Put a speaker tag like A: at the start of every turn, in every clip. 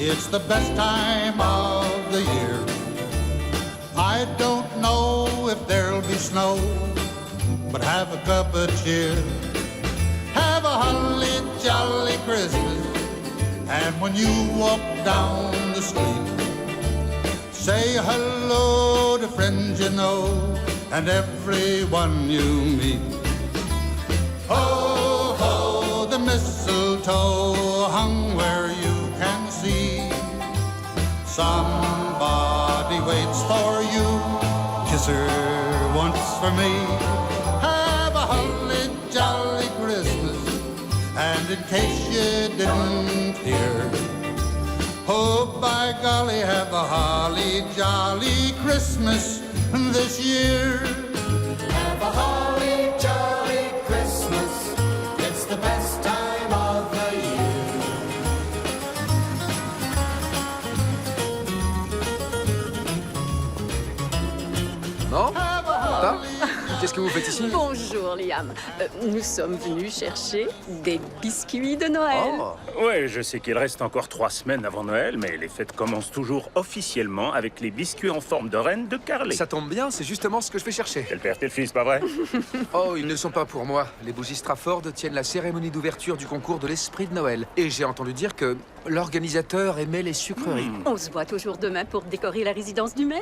A: It's the best time of the year. I don't know if there'll be snow, but have a cup of cheer. Have a holly jolly Christmas, and when you walk down the street, say hello to friends you know and everyone you meet. Ho, ho, the mistletoe hung where you can see. Somebody waits for you, kiss her once for me. Have a holly jolly Christmas, and in case you didn't hear, oh, by golly, have a holly jolly Christmas this year.
B: Have a holly jolly Christmas. It's the best time of the year.
C: Non? Pas? Qu'est-ce que vous faites ici?
D: Bonjour, Liam. Nous sommes venus chercher des biscuits de Noël.
C: Oh!
E: Ouais, je sais qu'il reste encore 3 semaines avant Noël, mais les fêtes commencent toujours officiellement avec les biscuits en forme de reine de Carly.
C: Ça tombe bien, c'est justement ce que je vais chercher.
E: Quel père, tel fils, pas vrai?
C: Oh, ils ne sont pas pour moi. Les bougies Strafford tiennent la cérémonie d'ouverture du concours de l'esprit de Noël. Et j'ai entendu dire que l'organisateur aimait les sucreries.
D: On se voit toujours demain pour décorer la résidence du maire.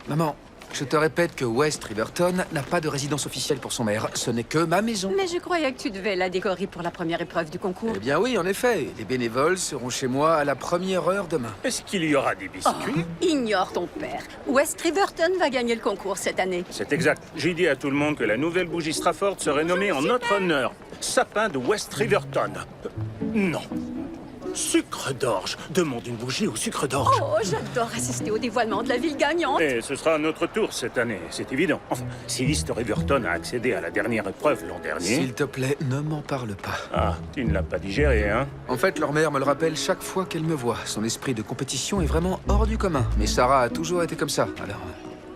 C: Maman, je te répète que West Riverton n'a pas de résidence officielle pour son maire. Ce n'est que ma maison.
D: Mais je croyais que tu devais la décorer pour la première épreuve du concours.
C: Eh bien oui, en effet. Les bénévoles seront chez moi à la première heure demain.
E: Est-ce qu'il y aura des biscuits?
D: Ignore ton père. West Riverton va gagner le concours cette année.
E: C'est exact. J'ai dit à tout le monde que la nouvelle bougie Strafford serait nommée en notre honneur. Sapin de West Riverton. Non. Sucre d'orge. Demande une bougie au sucre d'orge.
D: Oh, j'adore assister au dévoilement de la ville gagnante.
E: Et ce sera à notre tour cette année, c'est évident. Enfin, si East Riverton a accédé à la dernière épreuve l'an dernier...
C: S'il te plaît, ne m'en parle pas.
E: Ah, tu ne l'as pas digéré, hein?
C: En fait, leur mère me le rappelle chaque fois qu'elle me voit. Son esprit de compétition est vraiment hors du commun. Mais Sarah a toujours été comme ça, alors...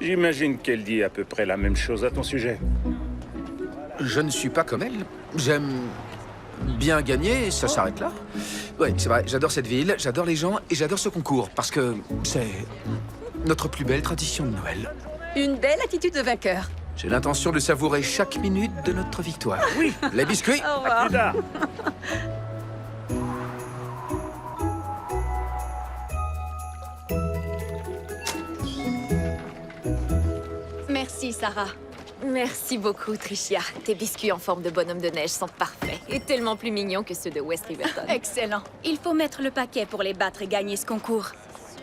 E: J'imagine qu'elle dit à peu près la même chose à ton sujet.
C: Je ne suis pas comme elle. J'aime bien gagner et ça s'arrête là. Ouais, c'est vrai, j'adore cette ville, j'adore les gens et j'adore ce concours parce que c'est notre plus belle tradition de Noël.
D: Une belle attitude de vainqueur.
C: J'ai l'intention de savourer chaque minute de notre victoire.
E: Oui.
C: Les biscuits.
D: Au
E: À
D: revoir.
E: plus tard.
F: Merci, Sarah. Merci beaucoup, Tricia. Tes biscuits en forme de bonhomme de neige sont parfaits et tellement plus mignons que ceux de West Riverton.
G: Excellent. Il faut mettre le paquet pour les battre et gagner ce concours.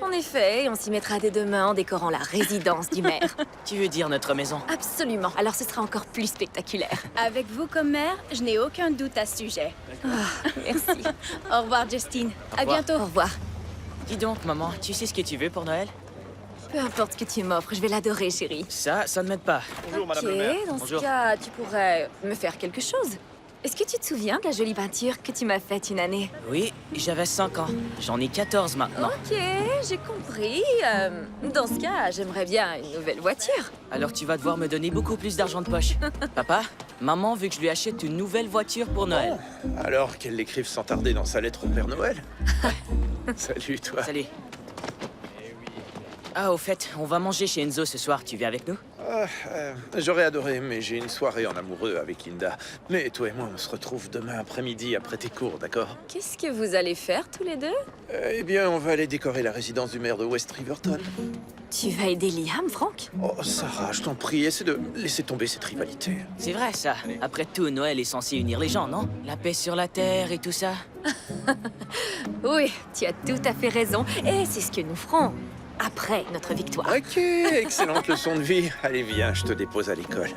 F: En effet, on s'y mettra dès demain en décorant la résidence du maire.
H: Tu veux dire notre maison?
F: Absolument. Alors ce sera encore plus spectaculaire.
G: Avec vous comme mère, je n'ai aucun doute à ce sujet.
F: Merci.
G: Au revoir, Justine. À
H: revoir.
G: bientôt.
F: Au revoir.
H: Dis donc, maman, tu sais ce que tu veux pour Noël?
F: Peu importe ce que tu m'offres, je vais l'adorer, chérie.
H: Ça ne m'aide pas.
F: Ok, dans ce cas, tu pourrais me faire quelque chose. Est-ce que tu te souviens de la jolie peinture que tu m'as faite une année?
H: Oui, j'avais 5 ans. J'en ai 14 maintenant.
F: Ok, j'ai compris. Dans ce cas, j'aimerais bien une nouvelle voiture.
H: Alors tu vas devoir me donner beaucoup plus d'argent de poche. Papa, maman veut que je lui achète une nouvelle voiture pour Noël.
I: Alors qu'elle l'écrive sans tarder dans sa lettre au Père Noël. Salut, toi.
H: Salut. Ah, au fait, on va manger chez Enzo ce soir. Tu viens avec nous?
I: J'aurais adoré, mais j'ai une soirée en amoureux avec Linda. Mais toi et moi, on se retrouve demain après-midi après tes cours, d'accord?
F: Qu'est-ce que vous allez faire tous les deux?
I: Eh bien, on va aller décorer la résidence du maire de West Riverton.
F: Tu vas aider Liam, Franck?
I: Oh, Sarah, je t'en prie, essaie de laisser tomber cette rivalité.
H: C'est vrai, ça. Après tout, Noël est censé unir les gens, non? La paix sur la terre et tout ça.
F: Oui, tu as tout à fait raison. Et c'est ce que nous ferons après notre victoire.
I: Ok, excellente leçon de vie. Allez, viens, je te dépose à l'école.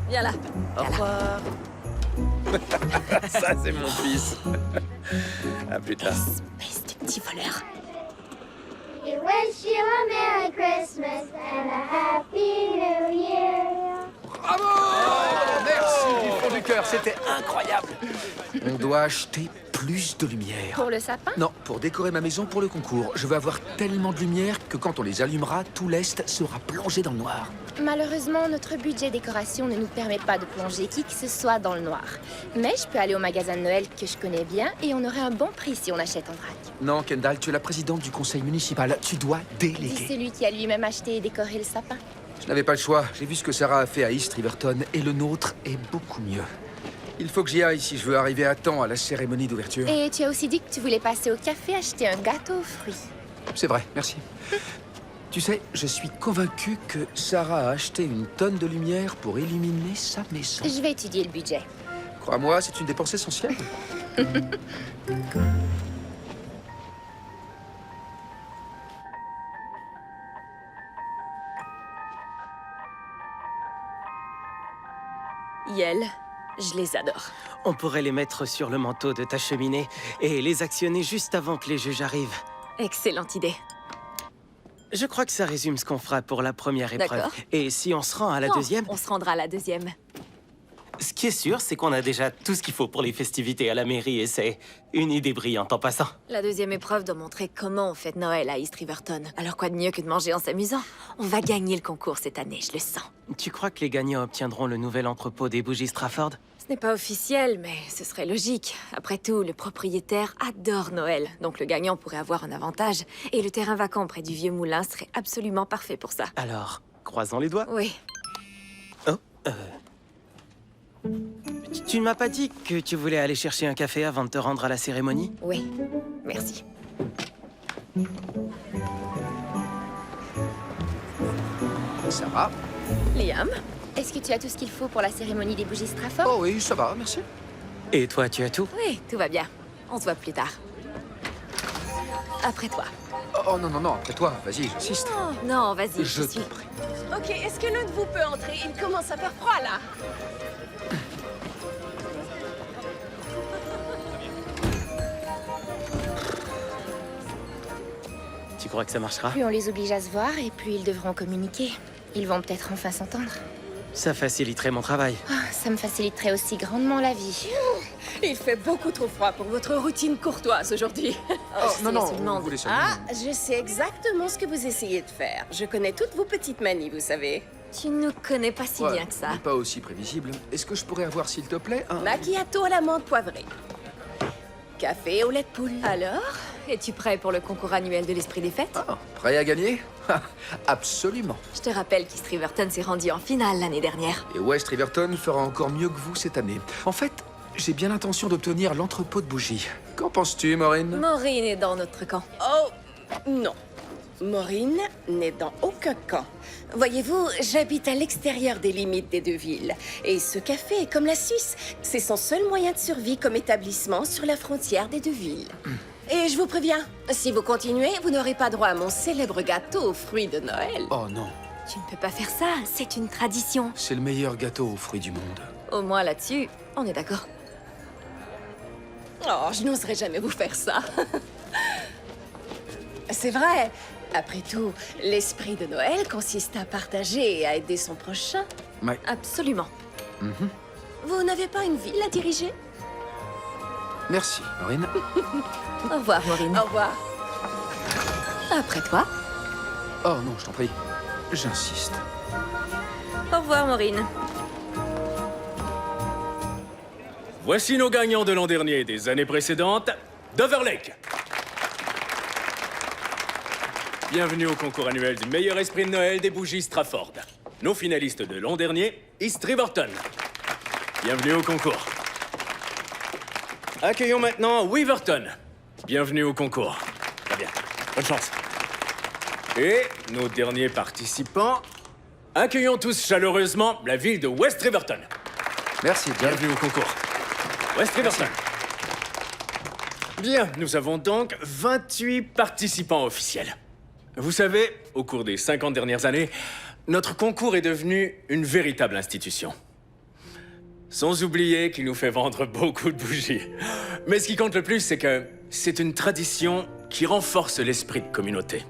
F: Viens là.
H: Au revoir.
I: Ça, c'est mon fils. À plus tard.
F: Espèce de petit voleur.
J: We wish you a Merry Christmas and a Happy New Year.
C: Bravo! Merci du fond du cœur, c'était incroyable. On doit acheter plus de lumière.
G: Pour le sapin?
C: Non, pour décorer ma maison pour le concours. Je veux avoir tellement de lumière que quand on les allumera, tout l'Est sera plongé dans le noir.
G: Malheureusement, notre budget décoration ne nous permet pas de plonger qui que ce soit dans le noir. Mais je peux aller au magasin de Noël que je connais bien et on aurait un bon prix si on achète en vrac.
C: Non, Kendall, tu es la présidente du conseil municipal. Tu dois
G: Dis
C: déléguer.
G: celui qui a lui-même acheté et décoré le sapin.
C: Je n'avais pas le choix. J'ai vu ce que Sarah a fait à East Riverton et le nôtre est beaucoup mieux. Il faut que j'y aille si je veux arriver à temps à la cérémonie d'ouverture.
G: Et tu as aussi dit que tu voulais passer au café acheter un gâteau aux fruits.
C: C'est vrai, merci. Tu sais, je suis convaincu que Sarah a acheté une tonne de lumière pour illuminer sa maison.
G: Je vais étudier le budget.
C: Crois-moi, c'est une dépense essentielle.
D: Yel, je les adore.
K: On pourrait les mettre sur le manteau de ta cheminée et les actionner juste avant que les juges arrivent.
D: Excellente idée.
K: Je crois que ça résume ce qu'on fera pour la première épreuve.
D: D'accord.
K: Et si on se rend à la
D: Non,
K: deuxième,
D: On se rendra à la deuxième.
K: ce qui est sûr, c'est qu'on a déjà tout ce qu'il faut pour les festivités à la mairie et c'est une idée brillante en passant.
D: La deuxième épreuve doit montrer comment on fête Noël à East Riverton. Alors quoi de mieux que de manger en s'amusant? On va gagner le concours cette année, je le sens.
K: Tu crois que les gagnants obtiendront le nouvel entrepôt des bougies Strafford?
D: Ce n'est pas officiel, mais ce serait logique. Après tout, le propriétaire adore Noël, donc le gagnant pourrait avoir un avantage. Et le terrain vacant près du vieux moulin serait absolument parfait pour ça.
K: Alors, croisons les doigts.
D: Oui.
K: Tu ne m'as pas dit que tu voulais aller chercher un café avant de te rendre à la cérémonie?
D: Oui, merci.
C: Sarah?
D: Liam?
G: Est-ce que tu as tout ce qu'il faut pour la cérémonie des bougies Strafford?
C: Oh oui, ça va, merci.
K: Et toi, tu as tout?
D: Oui, tout va bien. On se voit plus tard. Après toi.
C: Oh non, non, non, après toi, vas-y, j'insiste.
D: Non, vas-y,
C: Je
D: je
C: te
D: suis.
C: prie.
L: Ok, est-ce que l'un de vous peut entrer? Il commence à faire froid, là.
K: Tu crois que ça marchera?
G: Plus on les oblige à se voir et plus ils devront communiquer. Ils vont peut-être enfin s'entendre.
K: Ça faciliterait mon travail.
G: Ah, ça me faciliterait aussi grandement la vie.
L: Il fait beaucoup trop froid pour votre routine courtoise aujourd'hui.
C: Oh, non, non,
D: seulement.
C: vous voulez seulement...
L: Ah, je sais exactement ce que vous essayez de faire. Je connais toutes vos petites manies, vous savez.
D: Tu ne connais pas si
C: Ouais,
D: bien que ça.
C: mais pas aussi prévisible. Est-ce que je pourrais avoir, s'il te plaît, un...
L: Macchiato à l'amande poivrée. Café au lait de poule.
D: Alors, es-tu prêt pour le concours annuel de l'esprit des fêtes?
C: Ah, prêt à gagner? Ah, absolument.
D: Je te rappelle qu'East Riverton s'est rendu en finale l'année dernière.
C: Et West Riverton fera encore mieux que vous cette année. En fait, j'ai bien l'intention d'obtenir l'entrepôt de bougies. Qu'en penses-tu, Maureen?
D: Maureen est dans notre camp.
L: Oh, non. Maureen n'est dans aucun camp. Voyez-vous, j'habite à l'extérieur des limites des deux villes. Et ce café est comme la Suisse. C'est son seul moyen de survie comme établissement sur la frontière des deux villes. Et je vous préviens, si vous continuez, vous n'aurez pas droit à mon célèbre gâteau aux fruits de Noël.
C: Oh non,
D: Tu ne peux pas faire ça, c'est une tradition.
C: c'est le meilleur gâteau aux fruits du monde.
D: Au moins là-dessus, on est d'accord.
L: Oh, je n'oserais jamais vous faire ça. C'est vrai. Après tout, l'esprit de Noël consiste à partager et à aider son prochain.
C: Ouais.
D: Absolument.
L: Vous n'avez pas une ville à diriger?
C: Merci, Maureen.
D: Au revoir, Maureen.
L: Au revoir.
D: Après toi.
C: Oh non, je t'en prie. J'insiste.
D: Au revoir, Maureen.
E: Voici nos gagnants de l'an dernier et des années précédentes, Dover Lake. Bienvenue au concours annuel du meilleur esprit de Noël des bougies Strafford. Nos finalistes de l'an dernier, East Riverton. Bienvenue au concours. Accueillons maintenant Weaverton. Bienvenue au concours. Très bien. Bonne chance. Et nos derniers participants, accueillons tous chaleureusement la ville de West Riverton.
C: Merci, bien.
E: Bienvenue au concours. West Riverton. Bien, nous avons donc 28 participants officiels. Vous savez, au cours des 50 dernières années, notre concours est devenu une véritable institution. Sans oublier qu'il nous fait vendre beaucoup de bougies. Mais ce qui compte le plus, c'est que c'est une tradition qui renforce l'esprit de communauté.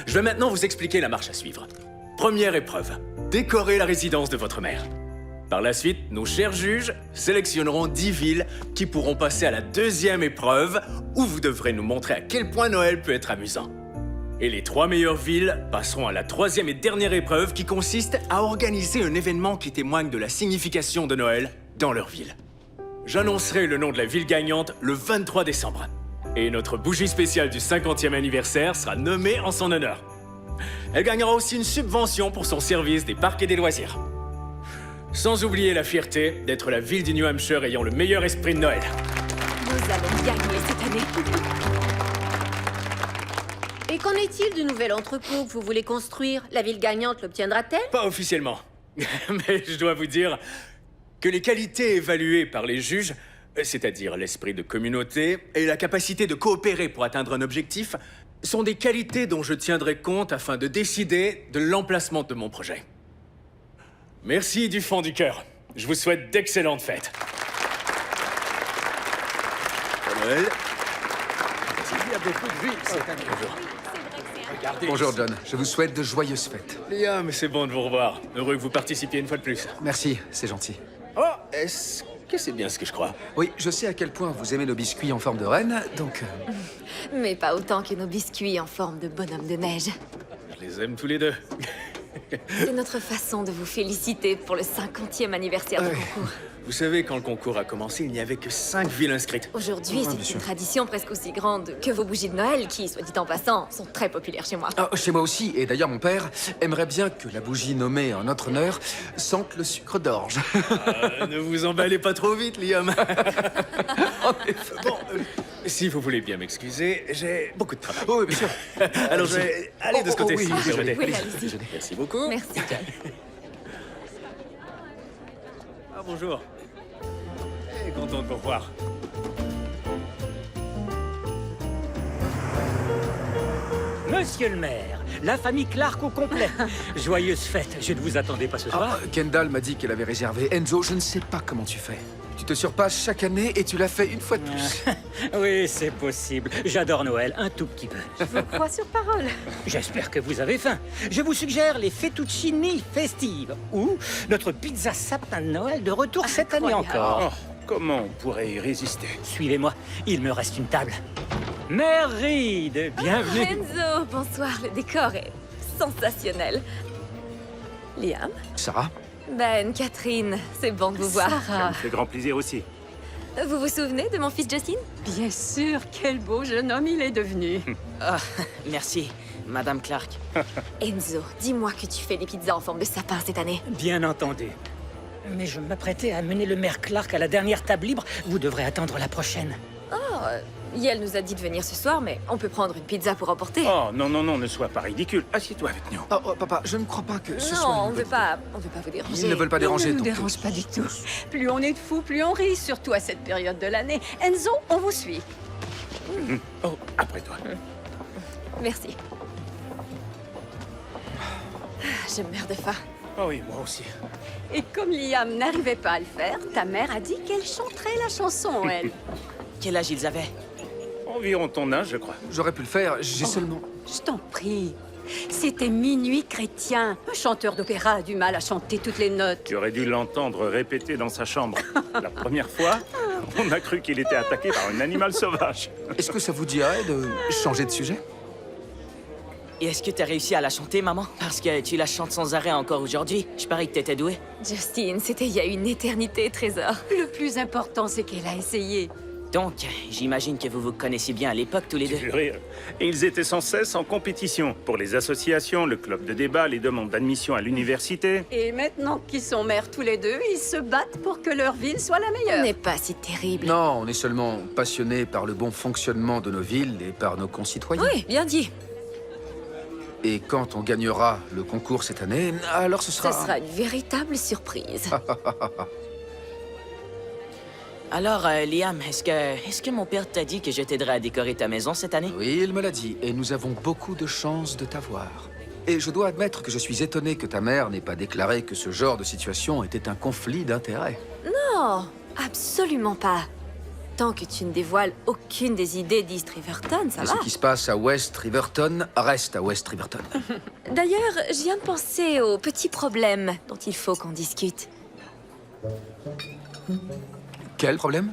E: Je vais maintenant vous expliquer la marche à suivre. Première épreuve, décorer la résidence de votre mère. Par la suite, nos chers juges sélectionneront 10 villes qui pourront passer à la deuxième épreuve où vous devrez nous montrer à quel point Noël peut être amusant. Et les 3 meilleures villes passeront à la troisième et dernière épreuve qui consiste à organiser un événement qui témoigne de la signification de Noël dans leur ville. J'annoncerai le nom de la ville gagnante le 23 décembre. Et notre bougie spéciale du 50e anniversaire sera nommée en son honneur. Elle gagnera aussi une subvention pour son service des parcs et des loisirs. Sans oublier la fierté d'être la ville du New Hampshire ayant le meilleur esprit de Noël.
F: Vous allez gagner cette année.
M: Et qu'en est-il du nouvel entrepôt que vous voulez construire? La ville gagnante l'obtiendra-t-elle?
E: Pas officiellement. Mais je dois vous dire que les qualités évaluées par les juges, c'est-à-dire l'esprit de communauté et la capacité de coopérer pour atteindre un objectif, sont des qualités dont je tiendrai compte afin de décider de l'emplacement de mon projet. Merci du fond du cœur. Je vous souhaite d'excellentes fêtes. Noël.
I: Il y a beaucoup de villes cette année. Regardez
C: Bonjour
I: ici.
C: John, je vous souhaite de joyeuses fêtes.
E: Liam, c'est bon de vous revoir. Heureux que vous participiez une fois de plus.
C: Merci, c'est gentil.
E: Oh, est-ce que c'est bien ce que je crois?
C: Oui, je sais à quel point vous aimez nos biscuits en forme de reine, donc...
D: Mais pas autant que nos biscuits en forme de bonhomme de neige.
E: Je les aime tous les deux.
D: C'est notre façon de vous féliciter pour le 50e anniversaire du concours.
E: Vous savez, quand le concours a commencé, il n'y avait que 5 villes inscrites.
D: Aujourd'hui, c'est une tradition presque aussi grande que vos bougies de Noël qui, soit dit en passant, sont très populaires chez moi.
C: Ah, chez moi aussi, et d'ailleurs mon père aimerait bien que la bougie nommée en notre honneur sente le sucre d'orge.
E: Ne vous emballez pas trop vite, Liam. Bon, si vous voulez bien m'excuser, j'ai beaucoup de travail.
C: Oh, oui, bien sûr.
E: Alors je vais aller de ce côté-ci.
C: oui,
E: Désolé.
D: Oui, allez-y.
E: Merci beaucoup.
D: Merci, John.
E: Ah, bonjour. Content de vous revoir.
N: Monsieur le maire, la famille Clark au complet. Joyeuse fête, je ne vous attendais pas ce soir.
C: Kendall m'a dit qu'elle avait réservé. Enzo, je ne sais pas comment tu fais. Tu te surpasses chaque année et tu l'as fait une fois de plus.
N: Oui, c'est possible. J'adore Noël, un tout petit peu.
F: Je vous crois sur parole.
N: J'espère que vous avez faim. Je vous suggère les fettuccini festives ou notre pizza sapin de Noël de retour cette année encore.
K: Comment on pourrait y résister?
N: Suivez-moi, il me reste une table. Mère Reed, bienvenue.
D: Enzo, bonsoir, le décor est sensationnel. Liam,
C: Sarah?
D: Ben, Catherine, c'est bon de vous voir.
F: Sarah.
K: Ça me fait grand plaisir aussi.
D: Vous vous souvenez de mon fils Justin?
F: Bien sûr, quel beau jeune homme il est devenu.
H: Ah, merci, Madame Clark.
D: Enzo, dis-moi que tu fais des pizzas en forme de sapin cette année.
N: Bien entendu. Mais je m'apprêtais à amener le maire Clark à la dernière table libre. Vous devrez attendre la prochaine.
D: Oh, Yael nous a dit de venir ce soir, mais on peut prendre une pizza pour emporter.
K: Oh, non, non, non, ne sois pas ridicule. Assieds-toi avec nous.
C: Oh, papa, je ne crois pas que ce soit...
D: Non, on
C: une
D: veut
C: bonne
D: pas vous déranger.
C: Ils ne veulent pas déranger,
F: On ne nous
C: donc...
F: dérange pas du tout. Plus on est de fous, plus on rit, surtout à cette période de l'année. Enzo, on vous suit.
K: Oh, après toi.
D: Merci. Je meurs de faim.
K: Oh oui, moi aussi.
F: Et comme Liam n'arrivait pas à le faire, ta mère a dit qu'elle chanterait la chanson, elle.
H: Quel âge ils avaient?
K: Environ ton âge, je crois.
C: J'aurais pu le faire, j'ai seulement...
F: Je t'en prie. C'était Minuit chrétien. Un chanteur d'opéra a du mal à chanter toutes les notes.
K: Tu aurais dû l'entendre répéter dans sa chambre. La première fois, on a cru qu'il était attaqué par un animal sauvage.
C: Est-ce que ça vous dirait de changer de sujet?
H: Et est-ce que t'as réussi à la chanter, maman? Parce que tu la chantes sans arrêt encore aujourd'hui. Je parie que t'étais douée.
D: Justine, c'était il y a une éternité, trésor.
F: Le plus important, c'est qu'elle a essayé.
H: Donc, j'imagine que vous vous connaissiez bien à l'époque, tous les deux.
K: Purée. Et ils étaient sans cesse en compétition. Pour les associations, le club de débat, les demandes d'admission à l'université.
F: Et maintenant qu'ils sont mères tous les deux, ils se battent pour que leur ville soit la
D: On
F: meilleure.
D: n'est pas si terrible.
C: Non, on est seulement passionnés par le bon fonctionnement de nos villes et par nos concitoyens.
D: Oui, bien dit.
C: Et quand on gagnera le concours cette année, alors ce
D: Ce
C: sera...
D: sera une véritable surprise.
H: Alors, Liam, est-ce que mon père t'a dit que je t'aiderais à décorer ta maison cette année?
C: Oui, il me l'a dit, et nous avons beaucoup de chance de t'avoir. Et je dois admettre que je suis étonné que ta mère n'ait pas déclaré que ce genre de situation était un conflit d'intérêts.
D: Non, absolument pas. Tant que tu ne dévoiles aucune des idées d'East Riverton, ça
C: Et
D: va.
C: ce qui se passe à West Riverton reste à West Riverton.
D: D'ailleurs, je viens de penser aux petits problèmes dont il faut qu'on discute.
C: Quel problème?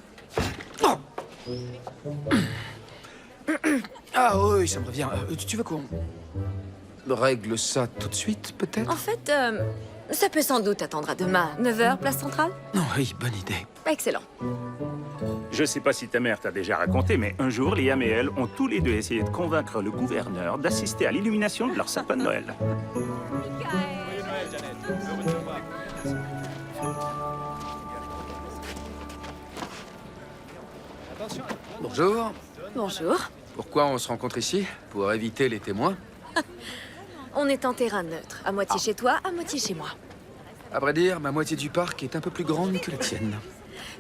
C: Ah oui, ça me revient. Tu veux qu'on règle ça tout de suite, peut-être?
D: En fait, ça peut sans doute attendre à demain. 9h, place centrale?
C: Oui, bonne idée.
D: Excellent.
O: Je sais pas si ta mère t'a déjà raconté, mais un jour, Liam et elle ont tous les deux essayé de convaincre le gouverneur d'assister à l'illumination de leur sapin de Noël.
C: Bonjour.
D: Bonjour.
C: Pourquoi on se rencontre ici? Pour éviter les témoins?
D: On est en terrain neutre. À moitié chez toi, à moitié chez moi.
C: À vrai dire, ma moitié du parc est un peu plus grande que la tienne.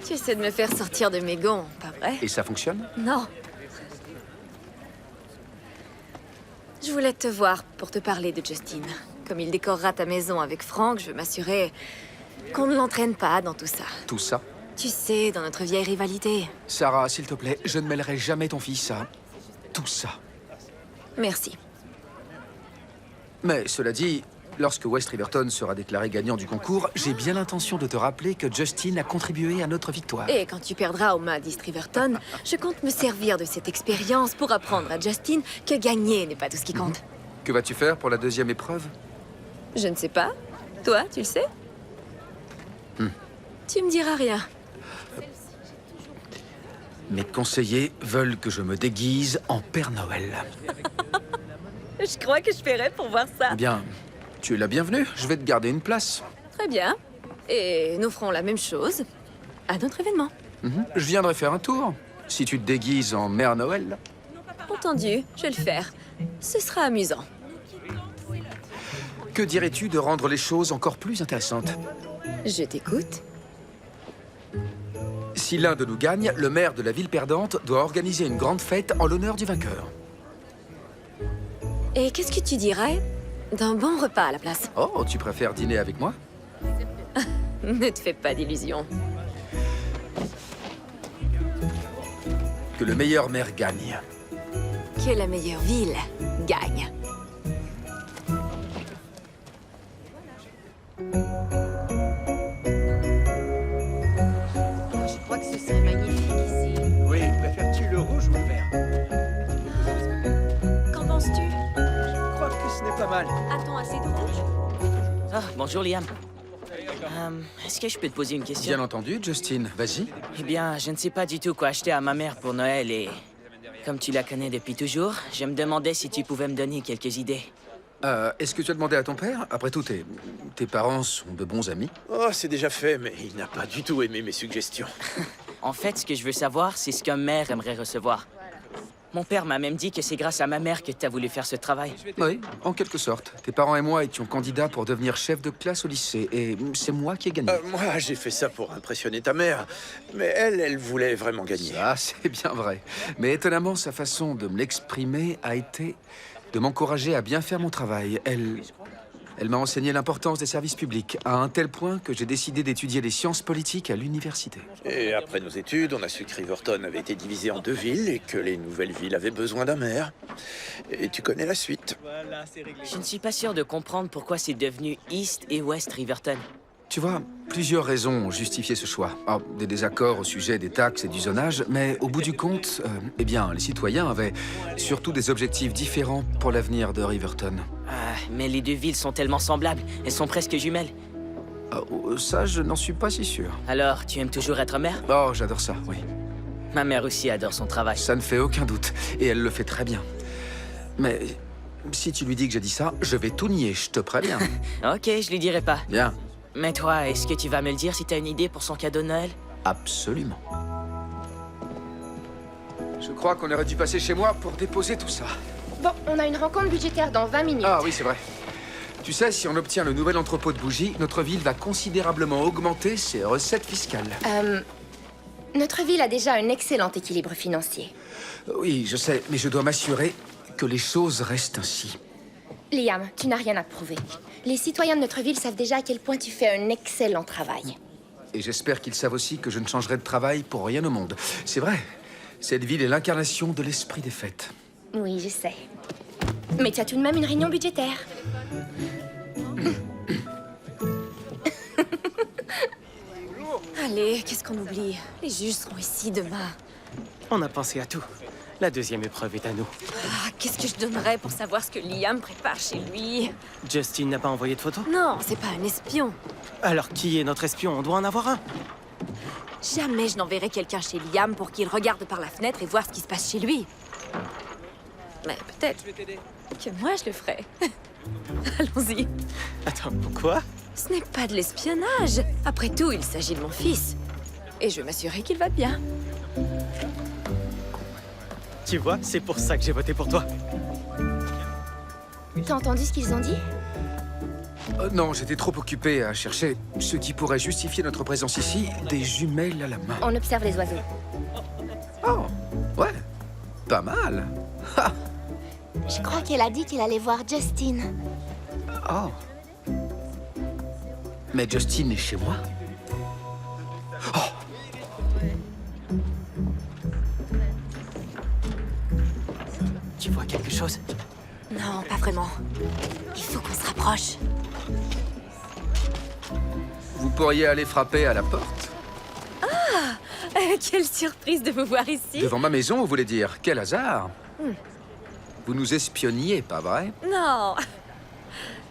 D: Tu essaies de me faire sortir de mes gonds, pas vrai?
C: Et ça fonctionne?
D: Non. Je voulais te voir pour te parler de Justin. Comme il décorera ta maison avec Frank, je veux m'assurer qu'on ne l'entraîne pas dans tout ça.
C: Tout ça?
D: Tu sais, dans notre vieille rivalité.
C: Sarah, s'il te plaît, je ne mêlerai jamais ton fils à tout ça.
D: Merci.
C: Mais cela dit, lorsque West Riverton sera déclaré gagnant du concours, j'ai bien l'intention de te rappeler que Justin a contribué à notre victoire.
D: Et quand tu perdras aux mains d'East Riverton, je compte me servir de cette expérience pour apprendre à Justin que gagner n'est pas tout ce qui compte.
C: Que vas-tu faire pour la deuxième épreuve?
D: Je ne sais pas. Toi, tu le sais? Tu me diras rien.
C: Mes conseillers veulent que je me déguise en Père Noël.
D: Je crois que je paierai pour voir ça.
C: Eh bien, tu es la bienvenue. Je vais te garder une place.
D: Très bien. Et nous ferons la même chose à notre événement.
C: Je viendrai faire un tour. Si tu te déguises en Mère Noël.
D: Entendu, je vais le faire. Ce sera amusant.
C: Que dirais-tu de rendre les choses encore plus intéressantes?
D: Je t'écoute.
C: Si l'un de nous gagne, le maire de la ville perdante doit organiser une grande fête en l'honneur du vainqueur.
D: Et qu'est-ce que tu dirais d'un bon repas à la place?
C: Oh, tu préfères dîner avec moi?
D: Ne te fais pas d'illusions.
C: Que le meilleur maire gagne.
D: Que la meilleure ville gagne.
M: Je crois que ce serait magnifique ici.
N: Oui, préfères-tu le rouge ou le vert?
D: Qu'en penses-tu?
N: Je crois que ce n'est pas mal.
D: A-t-on assez de rouge?
H: Ah, bonjour Liam. Est-ce que je peux te poser une question?
C: Bien entendu, Justin. Vas-y.
H: Eh bien, je ne sais pas du tout quoi acheter à ma mère pour Noël et... Comme tu la connais depuis toujours, je me demandais si tu pouvais me donner quelques idées.
C: Est-ce que tu as demandé à ton père? Après tout, tes parents sont de bons amis.
I: Oh, c'est déjà fait, mais il n'a pas du tout aimé mes suggestions.
H: En fait, ce que je veux savoir, c'est ce qu'un maire aimerait recevoir. Mon père m'a même dit que c'est grâce à ma mère que tu as voulu faire ce travail.
C: Oui, en quelque sorte. Tes parents et moi étions candidats pour devenir chef de classe au lycée, et c'est moi qui ai gagné.
I: Moi, j'ai fait ça pour impressionner ta mère, mais elle voulait vraiment gagner.
C: Ah, c'est bien vrai. Mais étonnamment, sa façon de me l'exprimer a été de m'encourager à bien faire mon travail. Elle m'a enseigné l'importance des services publics, à un tel point que j'ai décidé d'étudier les sciences politiques à l'université.
I: Et après nos études, on a su que Riverton avait été divisé en 2 villes et que les nouvelles villes avaient besoin d'un maire. Et tu connais la suite.
H: Je ne suis pas sûr de comprendre pourquoi c'est devenu East et West Riverton.
C: Tu vois, plusieurs raisons ont justifié ce choix. Ah, des désaccords au sujet des taxes et du zonage, mais au bout du compte, eh bien, les citoyens avaient surtout des objectifs différents pour l'avenir de Riverton.
H: Ah, mais les deux villes sont tellement semblables. Elles sont presque jumelles.
C: Ça, je n'en suis pas si sûr.
H: Alors, tu aimes toujours être maire?
C: Oh, j'adore ça, oui.
H: Ma mère aussi adore son travail.
C: Ça ne fait aucun doute. Et elle le fait très bien. Mais si tu lui dis que j'ai dit ça, je vais tout nier, je te préviens.
H: Ok, je lui dirai pas.
C: Bien.
H: Mais toi, est-ce que tu vas me le dire si t'as une idée pour son cadeau de Noël?
C: Absolument. Je crois qu'on aurait dû passer chez moi pour déposer tout ça.
G: Bon, on a une rencontre budgétaire dans 20 minutes.
C: Ah oui, c'est vrai. Tu sais, si on obtient le nouvel entrepôt de bougies, notre ville va considérablement augmenter ses recettes fiscales.
G: Notre ville a déjà un excellent équilibre financier.
C: Oui, je sais, mais je dois m'assurer que les choses restent ainsi.
G: Liam, tu n'as rien à prouver. Les citoyens de notre ville savent déjà à quel point tu fais un excellent travail.
C: Et j'espère qu'ils savent aussi que je ne changerai de travail pour rien au monde. C'est vrai, cette ville est l'incarnation de l'esprit des fêtes.
G: Oui, je sais. Mais tu as tout de même une réunion budgétaire.
D: Allez, qu'est-ce qu'on oublie? Les juges seront ici demain.
K: On a pensé à tout. La deuxième épreuve est à nous.
D: Ah, qu'est-ce que je donnerais pour savoir ce que Liam prépare chez lui?
K: Justin n'a pas envoyé de photo?
D: Non, c'est pas un espion.
K: Alors qui est notre espion? On doit en avoir un.
D: Jamais je n'enverrai quelqu'un chez Liam pour qu'il regarde par la fenêtre et voir ce qui se passe chez lui. Mais peut-être que moi je le ferai. Allons-y.
K: Attends, pourquoi?
D: Ce n'est pas de l'espionnage. Après tout, il s'agit de mon fils. Et je veux m'assurer qu'il va bien.
K: Tu vois, c'est pour ça que j'ai voté pour toi.
G: T'as entendu ce qu'ils ont dit?
C: Non, j'étais trop occupé à chercher ce qui pourrait justifier notre présence ici, des jumelles à la main.
G: On observe les oiseaux.
C: Oh, ouais, pas mal. Ha.
J: Je crois qu'elle a dit qu'elle allait voir Justin.
C: Oh. Mais Justin est chez moi. Oh.
K: Tu vois quelque chose?
D: Non, pas vraiment. Il faut qu'on se rapproche.
C: Vous pourriez aller frapper à la porte.
D: Ah! Quelle surprise de vous voir ici.
C: Devant ma maison, vous voulez dire? Quel hasard. Vous nous espionniez, pas vrai?
D: Non.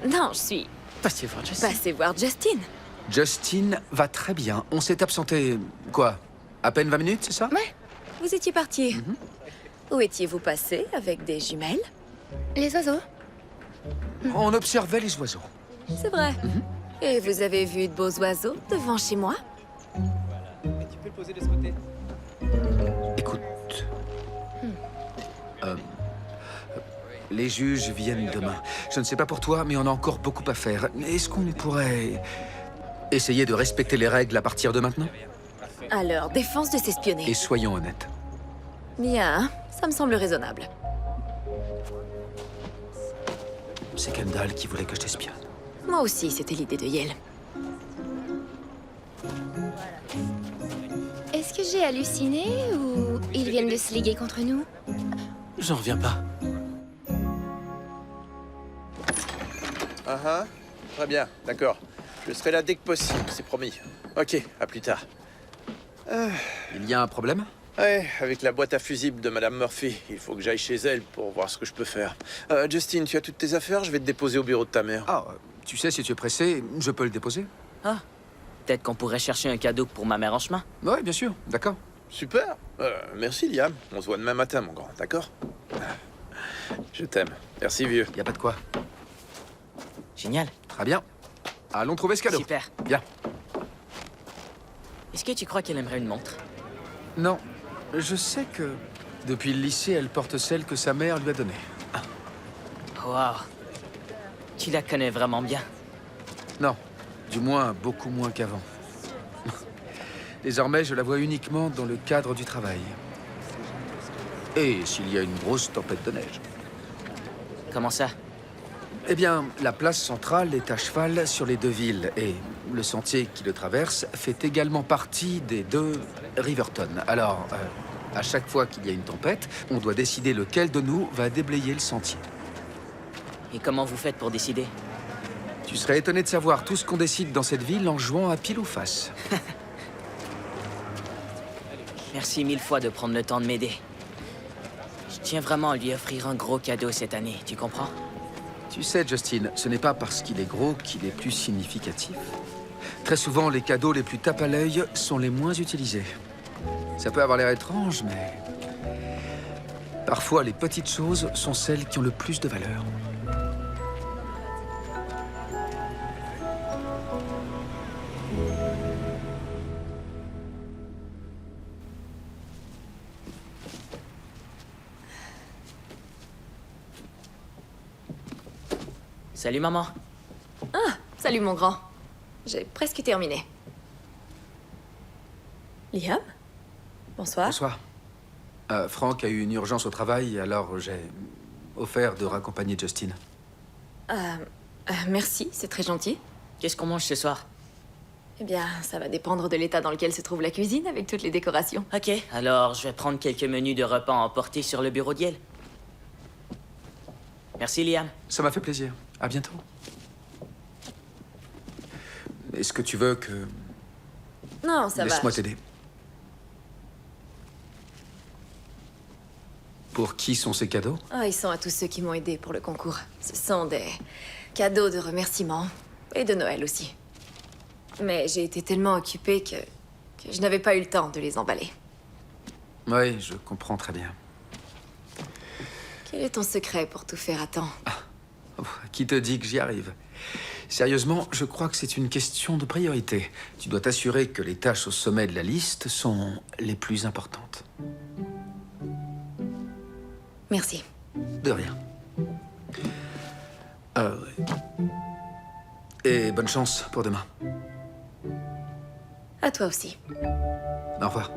D: Non, je suis
K: Passez voir Justin.
D: passée voir Justin.
C: Justin va très bien. On s'est absenté, quoi? À peine 20 minutes, c'est ça?
D: Ouais. Vous étiez parti. Où étiez-vous passé avec des jumelles?
G: Les oiseaux?
C: On observait les oiseaux.
D: C'est vrai. Et vous avez vu de beaux oiseaux devant chez moi?
K: Tu peux le poser de ce côté.
C: Écoute. Les juges viennent demain. Je ne sais pas pour toi, mais on a encore beaucoup à faire. Est-ce qu'on pourrait essayer de respecter les règles à partir de maintenant?
D: Alors, défense de s'espionner.
C: Et soyons honnêtes.
D: Bien, ça me semble raisonnable.
C: C'est Kendall qui voulait que je t'espionne.
D: Moi aussi, c'était l'idée de Yale.
G: Est-ce que j'ai halluciné ou ils viennent de se liguer contre nous?
K: J'en reviens pas.
I: Très bien, d'accord. Je serai là dès que possible, c'est promis. Ok, à plus tard.
C: Il y a un problème?
I: Ouais, avec la boîte à fusibles de Madame Murphy. Il faut que j'aille chez elle pour voir ce que je peux faire. Justin, tu as toutes tes affaires? Je vais te déposer au bureau de ta mère.
C: Ah, tu sais, si tu es pressé, je peux le déposer.
H: Ah, peut-être qu'on pourrait chercher un cadeau pour ma mère en chemin.
C: Oui, bien sûr, d'accord.
I: Super. Merci, Liam. On se voit demain matin, mon grand, d'accord? Je t'aime. Merci, vieux.
C: Y a pas de quoi.
H: Génial.
C: Très bien. Allons trouver ce cadeau.
H: Super.
C: Bien.
H: Est-ce que tu crois qu'elle aimerait une montre?
C: Non. Je sais que depuis le lycée, elle porte celle que sa mère lui a donnée.
H: Waouh. Tu la connais vraiment bien.
C: Non. Du moins, beaucoup moins qu'avant. Désormais, je la vois uniquement dans le cadre du travail. Et s'il y a une grosse tempête de neige.
H: Comment ça?
C: Eh bien, la place centrale est à cheval sur les deux villes et le sentier qui le traverse fait également partie des deux Riverton. Alors, à chaque fois qu'il y a une tempête, on doit décider lequel de nous va déblayer le sentier.
H: Et comment vous faites pour décider?
C: Tu serais étonné de savoir tout ce qu'on décide dans cette ville en jouant à pile ou face.
H: Merci 1000 fois de prendre le temps de m'aider. Je tiens vraiment à lui offrir un gros cadeau cette année, tu comprends?
C: Tu sais, Justin, ce n'est pas parce qu'il est gros qu'il est plus significatif. Très souvent, les cadeaux les plus tape à l'œil sont les moins utilisés. Ça peut avoir l'air étrange, mais parfois les petites choses sont celles qui ont le plus de valeur.
H: Salut, maman.
D: Ah, salut mon grand. J'ai presque terminé. Liam? Bonsoir.
C: Bonsoir. Franck a eu une urgence au travail, alors j'ai offert de raccompagner Justin.
D: Merci, c'est très gentil.
H: Qu'est-ce qu'on mange ce soir?
D: Eh bien, ça va dépendre de l'état dans lequel se trouve la cuisine avec toutes les décorations.
H: Ok, alors je vais prendre quelques menus de repas à emporter sur le bureau de Yale. Merci, Liam.
C: Ça m'a fait plaisir. À bientôt. Est-ce que tu veux que
D: Non, ça va.
C: Laisse-moi t'aider. Pour qui sont ces cadeaux?
D: Ah, ils sont à tous ceux qui m'ont aidé pour le concours. Ce sont des cadeaux de remerciement. Et de Noël aussi. Mais j'ai été tellement occupée que je n'avais pas eu le temps de les emballer.
C: Oui, je comprends très bien.
D: Quel est ton secret pour tout faire à temps?
C: Oh, qui te dit que j'y arrive? Sérieusement, je crois que c'est une question de priorité. Tu dois t'assurer que les tâches au sommet de la liste sont les plus importantes.
D: Merci.
C: De rien. Ouais. Et bonne chance pour demain.
D: À toi aussi.
C: Au revoir.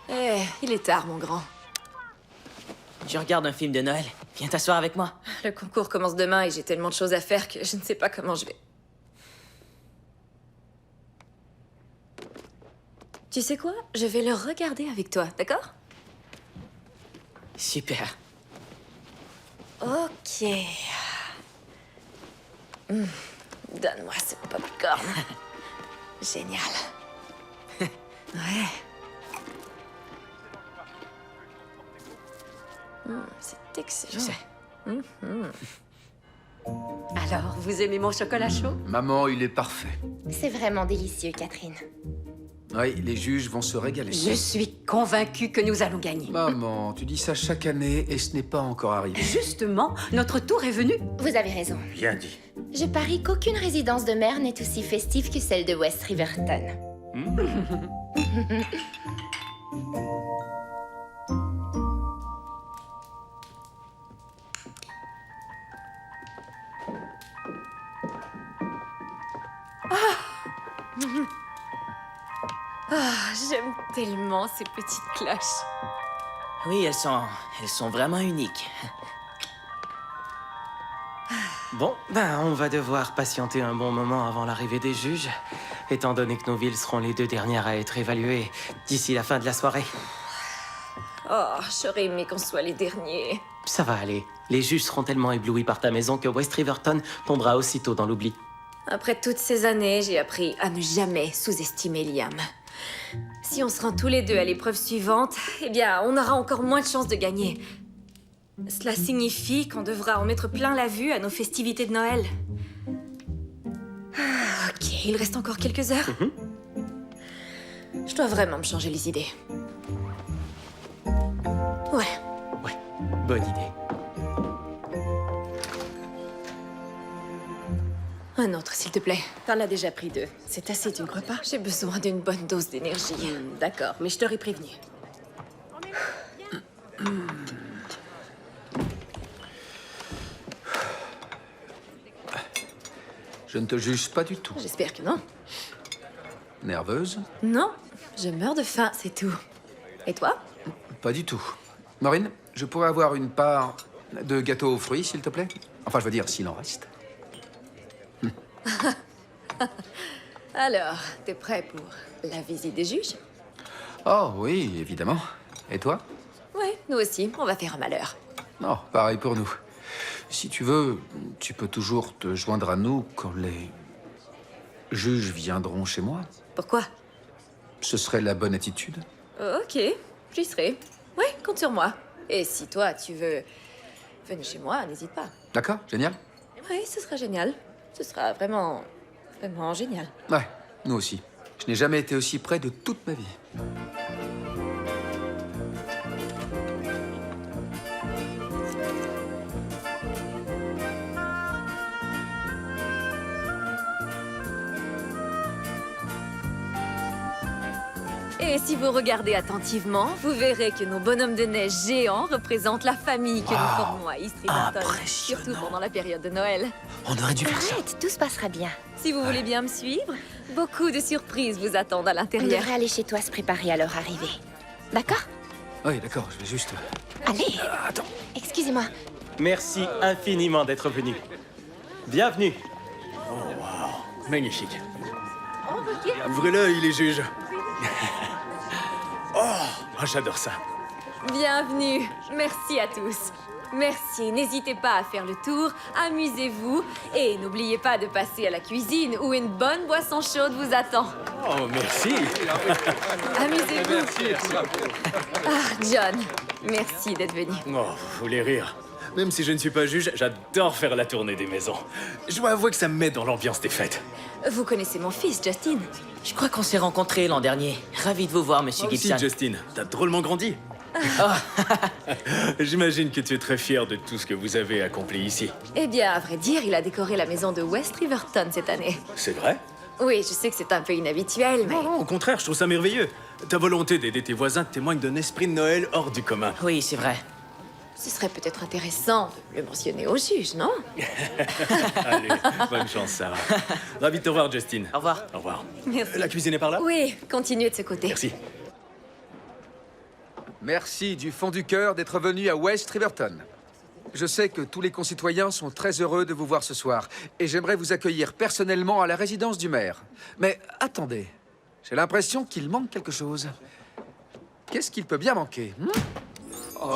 D: Eh, il est tard, mon grand.
H: Je regarde un film de Noël. Viens t'asseoir avec moi.
D: Le concours commence demain et j'ai tellement de choses à faire que je ne sais pas comment je vais. Tu sais quoi? Je vais le regarder avec toi, d'accord?
H: Super.
D: Ok. Donne-moi ce popcorn. Génial. Ouais. C'est excellent.
H: Je sais.
M: Alors, vous aimez mon chocolat chaud?
C: Maman, il est parfait.
G: C'est vraiment délicieux, Catherine.
C: Oui, les juges vont se régaler.
M: Je suis convaincue que nous allons gagner.
C: Maman, tu dis ça chaque année et ce n'est pas encore arrivé.
M: Justement, notre tour est venu.
G: Vous avez raison.
O: Bien dit.
G: Je parie qu'aucune résidence de mer n'est aussi festive que celle de West Riverton.
D: J'aime tellement ces petites cloches.
H: Oui, elles sont vraiment uniques.
K: Bon, ben, on va devoir patienter un bon moment avant l'arrivée des juges, étant donné que nos villes seront les 2 dernières à être évaluées d'ici la fin de la soirée.
D: Oh, j'aurais aimé qu'on soit les derniers.
K: Ça va aller. Les juges seront tellement éblouis par ta maison que West Riverton tombera aussitôt dans l'oubli.
D: Après toutes ces années, j'ai appris à ne jamais sous-estimer Liam. Si on se rend tous les deux à l'épreuve suivante, eh bien, on aura encore moins de chances de gagner. Cela signifie qu'on devra en mettre plein la vue à nos festivités de Noël. Ah, ok, il reste encore quelques heures. Je dois vraiment me changer les idées. Ouais.
K: Ouais, bonne idée.
D: Un autre, s'il te plaît.
L: T'en as déjà pris 2. C'est assez, tu ne crois pas?
D: J'ai besoin d'une bonne dose d'énergie.
L: D'accord, mais je t'aurais prévenu.
C: Je ne te juge pas du tout.
D: J'espère que non.
C: Nerveuse?
D: Non, je meurs de faim, c'est tout. Et toi?
C: Pas du tout. Maureen, je pourrais avoir une part de gâteau aux fruits, s'il te plaît? Enfin, je veux dire, s'il en reste.
D: Alors, t'es prêt pour la visite des juges?
C: Oh oui, évidemment. Et toi?
D: Ouais, nous aussi, on va faire un malheur.
C: Non, pareil pour nous. Si tu veux, tu peux toujours te joindre à nous quand les juges viendront chez moi.
D: Pourquoi?
C: Ce serait la bonne attitude.
D: Ok, j'y serai. Ouais, compte sur moi. Et si toi, tu veux venir chez moi, n'hésite pas.
C: D'accord, génial.
D: Ouais, ce sera génial. Ce sera vraiment génial.
C: Ouais, nous aussi. Je n'ai jamais été aussi près de toute ma vie.
D: Et si vous regardez attentivement, vous verrez que nos bonhommes de neige géants représentent la famille que nous formons à East Riverton. Surtout pendant la période de Noël.
C: On aurait dû faire ça.
G: Arrête, tout se passera bien.
D: Si vous voulez bien me suivre, beaucoup de surprises vous attendent à
G: On
D: l'intérieur.
G: devrait aller chez toi se préparer à leur arrivée. D'accord?
C: Oui, d'accord, je vais juste...
G: Allez.
C: Attends.
G: Excusez-moi.
K: Merci infiniment d'être venu. Bienvenue.
E: Magnifique. Ouvrez-le, il est juge. Oh, j'adore ça.
D: Bienvenue. Merci à tous. Merci. N'hésitez pas à faire le tour, amusez-vous et n'oubliez pas de passer à la cuisine où une bonne boisson chaude vous attend.
E: Oh, merci.
D: Amusez-vous. Ah, John, merci d'être venu.
E: Oh, vous voulez rire. Même si je ne suis pas juge, j'adore faire la tournée des maisons. Je dois avouer que ça me met dans l'ambiance des fêtes.
D: Vous connaissez mon fils, Justin?
H: Je crois qu'on s'est rencontrés l'an dernier. Ravi de vous voir, monsieur
E: Moi aussi,
H: Gibson.
E: Justin, t'as drôlement grandi. J'imagine que tu es très fier de tout ce que vous avez accompli ici.
D: Eh bien, à vrai dire, il a décoré la maison de West Riverton cette année.
E: C'est vrai?
D: Oui, je sais que c'est un peu inhabituel, mais...
E: Non, au contraire, je trouve ça merveilleux. Ta volonté d'aider tes voisins témoigne d'un esprit de Noël hors du commun.
H: Oui, c'est vrai.
D: Ce serait peut-être intéressant de le mentionner au juge, non?
E: Allez, bonne chance, Sarah. Ravi de te revoir, Justin.
H: Au revoir.
E: Au revoir.
D: Merci.
E: La cuisine est par là?
D: Oui, continuez de ce côté.
E: Merci.
C: Merci du fond du cœur d'être venu à West Riverton. Je sais que tous les concitoyens sont très heureux de vous voir ce soir, et j'aimerais vous accueillir personnellement à la résidence du maire. Mais attendez, j'ai l'impression qu'il manque quelque chose. Qu'est-ce qu'il peut bien manquer
D: On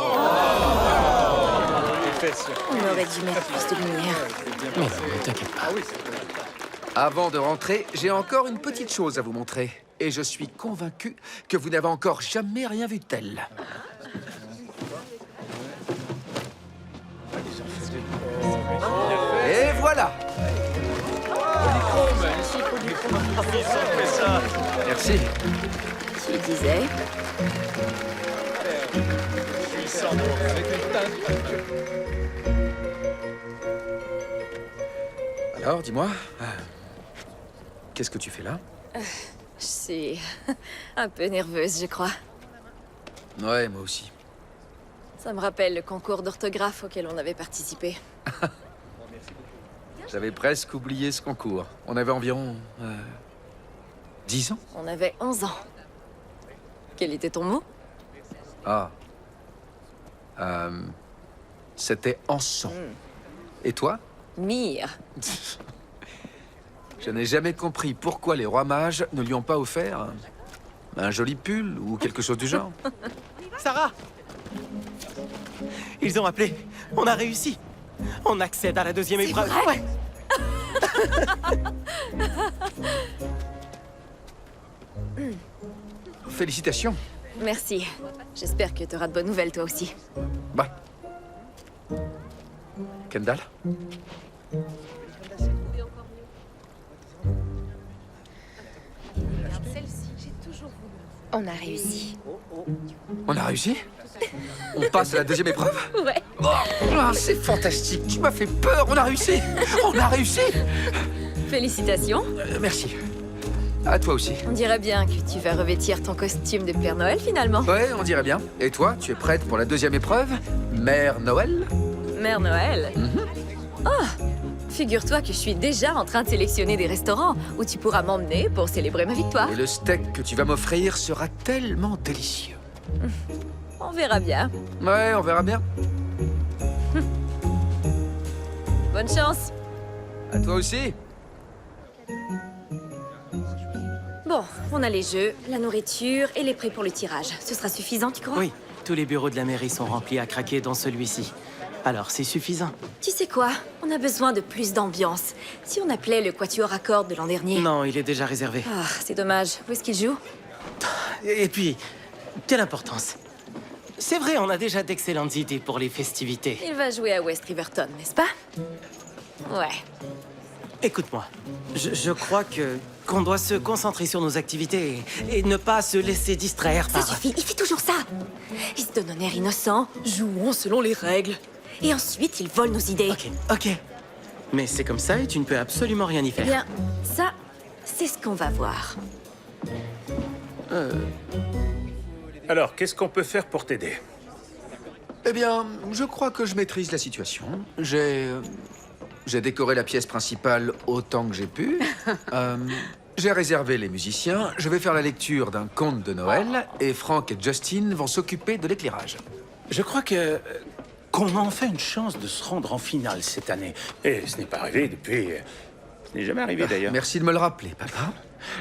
D: aurait dû mettre plus de lumière.
K: Mais non, ne t'inquiète pas.
C: Avant de rentrer, j'ai encore une petite chose à vous montrer. Et je suis convaincu que vous n'avez encore jamais rien vu de tel. Et voilà. Merci.
D: Tu disais?
C: Alors, dis-moi, qu'est-ce que tu fais là?
D: Je suis un peu nerveuse, je crois.
C: Ouais, moi aussi.
D: Ça me rappelle le concours d'orthographe auquel on avait participé.
C: J'avais presque oublié ce concours. On avait environ 10 ans.
D: On avait 11 ans. Quel était ton mot?
C: Ah. C'était encens. Et toi?
D: Mire.
C: Je n'ai jamais compris pourquoi les rois mages ne lui ont pas offert un joli pull ou quelque chose du genre.
K: Sarah! Ils ont appelé. On a réussi. On accède à la deuxième épreuve.
D: Vrai?
K: Ouais.
C: Félicitations.
D: Merci. J'espère que tu auras de bonnes nouvelles, toi aussi.
C: Bah. Kendall?
G: On a réussi.
C: On a réussi? On passe à la deuxième épreuve?
D: Ouais.
C: Oh, c'est fantastique. Tu m'as fait peur. On a réussi. On a réussi.
D: Félicitations.
C: Merci. À toi aussi.
D: On dirait bien que tu vas revêtir ton costume de Père Noël, finalement.
C: Ouais, on dirait bien. Et toi, tu es prête pour la deuxième épreuve? Mère Noël?
D: Mère Noël? Oh! Figure-toi que je suis déjà en train de sélectionner des restaurants où tu pourras m'emmener pour célébrer ma victoire.
C: Et le steak que tu vas m'offrir sera tellement délicieux.
D: On verra bien.
C: Ouais, on verra bien.
D: Bonne chance.
C: À toi aussi.
D: Bon, on a les jeux, la nourriture et les prix pour le tirage. Ce sera suffisant, tu crois?
K: Oui, tous les bureaux de la mairie sont remplis à craquer dans celui-ci. Alors, c'est suffisant.
D: Tu sais quoi? On a besoin de plus d'ambiance. Si on appelait le quatuor à cordes de l'an dernier...
K: Non, il est déjà réservé.
D: Ah, c'est dommage. Où est-ce qu'il joue?
K: Et puis, quelle importance. C'est vrai, on a déjà d'excellentes idées pour les festivités.
D: Il va jouer à West Riverton, n'est-ce pas? Ouais.
K: Écoute-moi, je crois qu'on doit se concentrer sur nos activités et ne pas se laisser distraire
D: Ça
K: par...
D: suffit, il fait toujours ça. Il se donne un air innocent, jouons selon les règles. Et ensuite, il vole nos idées.
K: Ok. Mais c'est comme ça et tu ne peux absolument rien y faire.
D: Bien, ça, c'est ce qu'on va voir.
O: Alors, qu'est-ce qu'on peut faire pour t'aider?
C: Eh bien, je crois que je maîtrise la situation. J'ai décoré la pièce principale autant que j'ai pu. J'ai réservé les musiciens. Je vais faire la lecture d'un conte de Noël. Et Frank et Justin vont s'occuper de l'éclairage.
O: Je crois qu'on a enfin une chance de se rendre en finale cette année. Et ce n'est pas arrivé depuis... Ce n'est jamais arrivé, d'ailleurs.
C: Merci de me le rappeler, papa.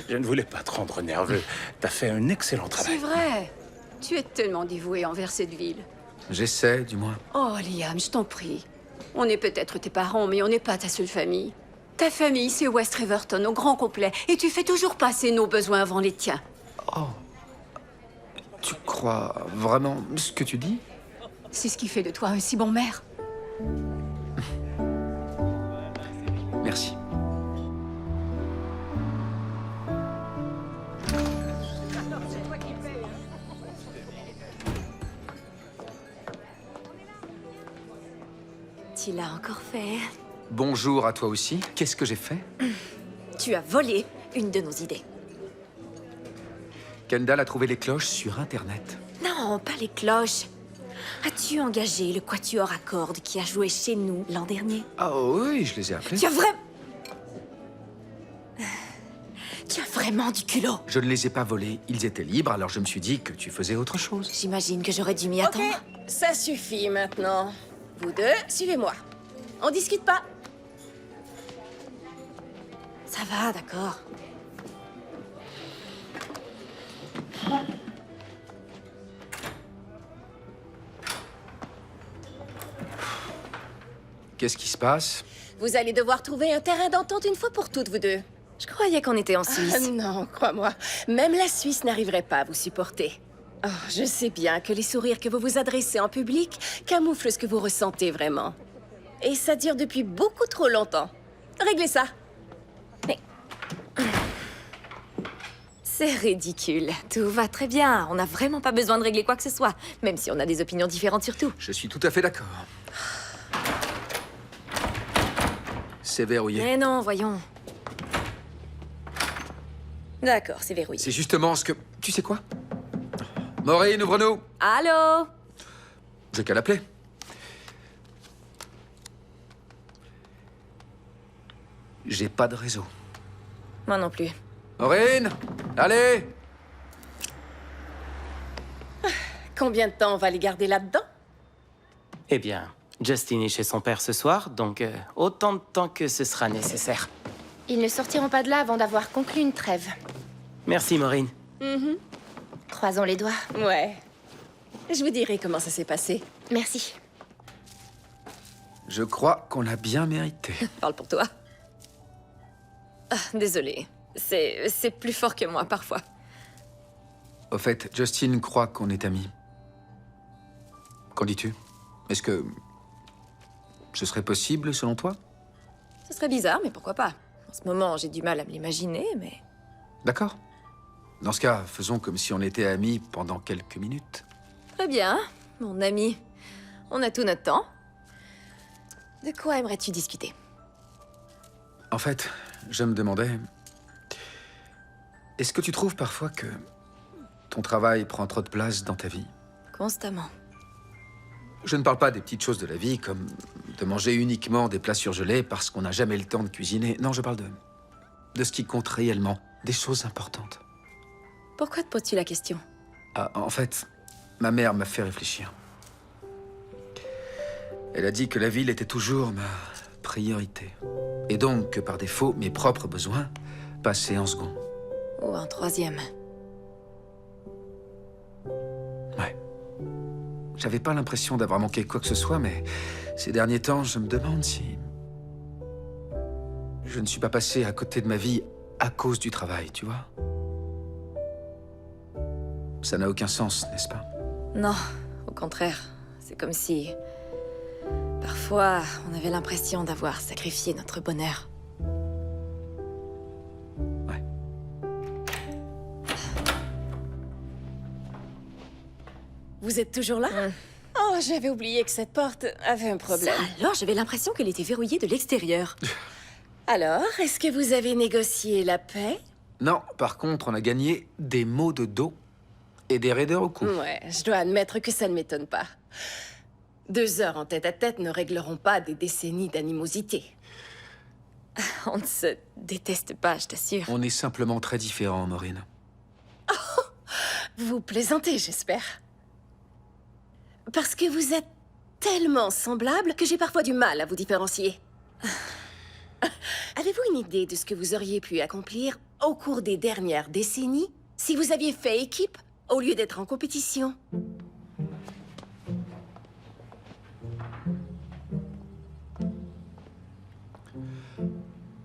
O: Je ne voulais pas te rendre nerveux. T'as fait un excellent travail.
M: C'est vrai. Tu es tellement dévoué envers cette ville.
C: J'essaie, du moins.
M: Oh, Liam, je t'en prie. On est peut-être tes parents, mais on n'est pas ta seule famille. Ta famille, c'est West Riverton au grand complet. Et tu fais toujours passer nos besoins avant les tiens.
C: Oh. Tu crois vraiment ce que tu dis?
M: C'est ce qui fait de toi un si bon maire.
C: Merci.
D: Tu l'as encore fait.
C: Bonjour à toi aussi. Qu'est-ce que j'ai fait?
D: Tu as volé une de nos idées.
C: Kendall a trouvé les cloches sur Internet.
D: Non, pas les cloches. As-tu engagé le quatuor à cordes qui a joué chez nous l'an dernier?
C: Ah oui, je les ai appelés.
D: Tu as vraiment... Tu as vraiment du culot.
C: Je ne les ai pas volés. Ils étaient libres, alors je me suis dit que tu faisais autre chose.
D: J'imagine que j'aurais dû m'y attendre.
L: Ok, ça suffit maintenant. Vous deux, suivez-moi. On discute pas.
D: Ça va, d'accord.
C: Qu'est-ce qui se passe?
L: Vous allez devoir trouver un terrain d'entente une fois pour toutes, vous deux.
D: Je croyais qu'on était en Suisse.
L: Ah, non, crois-moi. Même la Suisse n'arriverait pas à vous supporter. Oh, je sais bien que les sourires que vous vous adressez en public camouflent ce que vous ressentez vraiment. Et ça dure depuis beaucoup trop longtemps. Réglez ça.
D: C'est ridicule. Tout va très bien. On n'a vraiment pas besoin de régler quoi que ce soit, même si on a des opinions différentes sur tout.
C: Je suis tout à fait d'accord. C'est verrouillé.
D: Mais non, voyons. D'accord, c'est verrouillé.
C: C'est justement ce que... Tu sais quoi? Maureen, ouvre-nous!
D: Allô?
C: J'ai qu'à l'appeler. J'ai pas de réseau.
D: Moi non plus.
C: Maureen! Allez!
L: Combien de temps on va les garder là-dedans?
K: Eh bien, Justin est chez son père ce soir, donc autant de temps que ce sera nécessaire.
G: Ils ne sortiront pas de là avant d'avoir conclu une trêve.
K: Merci, Maureen.
G: Croisons les doigts.
L: Ouais. Je vous dirai comment ça s'est passé.
G: Merci.
C: Je crois qu'on l'a bien mérité.
D: Parle pour toi. Ah, désolée. C'est plus fort que moi, parfois.
C: Au fait, Justin croit qu'on est amis. Qu'en dis-tu? Est-ce que... ce serait possible, selon toi?
D: Ce serait bizarre, mais pourquoi pas? En ce moment, j'ai du mal à me l'imaginer, mais...
C: D'accord. Dans ce cas, faisons comme si on était amis pendant quelques minutes.
D: Très bien, mon ami. On a tout notre temps. De quoi aimerais-tu discuter?
C: En fait, je me demandais... Est-ce que tu trouves parfois que ton travail prend trop de place dans ta vie?
D: Constamment.
C: Je ne parle pas des petites choses de la vie, comme de manger uniquement des plats surgelés parce qu'on n'a jamais le temps de cuisiner. Non, je parle de ce qui compte réellement, des choses importantes.
D: Pourquoi te poses-tu la question?
C: Ah, en fait, ma mère m'a fait réfléchir. Elle a dit que la ville était toujours ma priorité. Et donc que par défaut, mes propres besoins passaient en second.
D: Ou en troisième.
C: Ouais. J'avais pas l'impression d'avoir manqué quoi que ce soit, mais ces derniers temps, je me demande si... je ne suis pas passé à côté de ma vie à cause du travail, tu vois? Ça n'a aucun sens, n'est-ce pas?
D: Non, au contraire. C'est comme si... parfois, on avait l'impression d'avoir sacrifié notre bonheur.
C: Ouais.
L: Vous êtes toujours là? Oh, j'avais oublié que cette porte avait un problème.
D: Ça alors, j'avais l'impression qu'elle était verrouillée de l'extérieur.
L: Alors, est-ce que vous avez négocié la paix?
C: Non, par contre, on a gagné des maux de dos et des raideurs au cou.
L: Ouais, je dois admettre que ça ne m'étonne pas. 2 heures en tête-à-tête ne régleront pas des décennies d'animosité.
D: On ne se déteste pas, je t'assure.
C: On est simplement très différents, Maureen.
L: Vous plaisantez, j'espère. Parce que vous êtes tellement semblables que j'ai parfois du mal à vous différencier. Avez-vous une idée de ce que vous auriez pu accomplir au cours des dernières décennies, si vous aviez fait équipe au lieu d'être en compétition?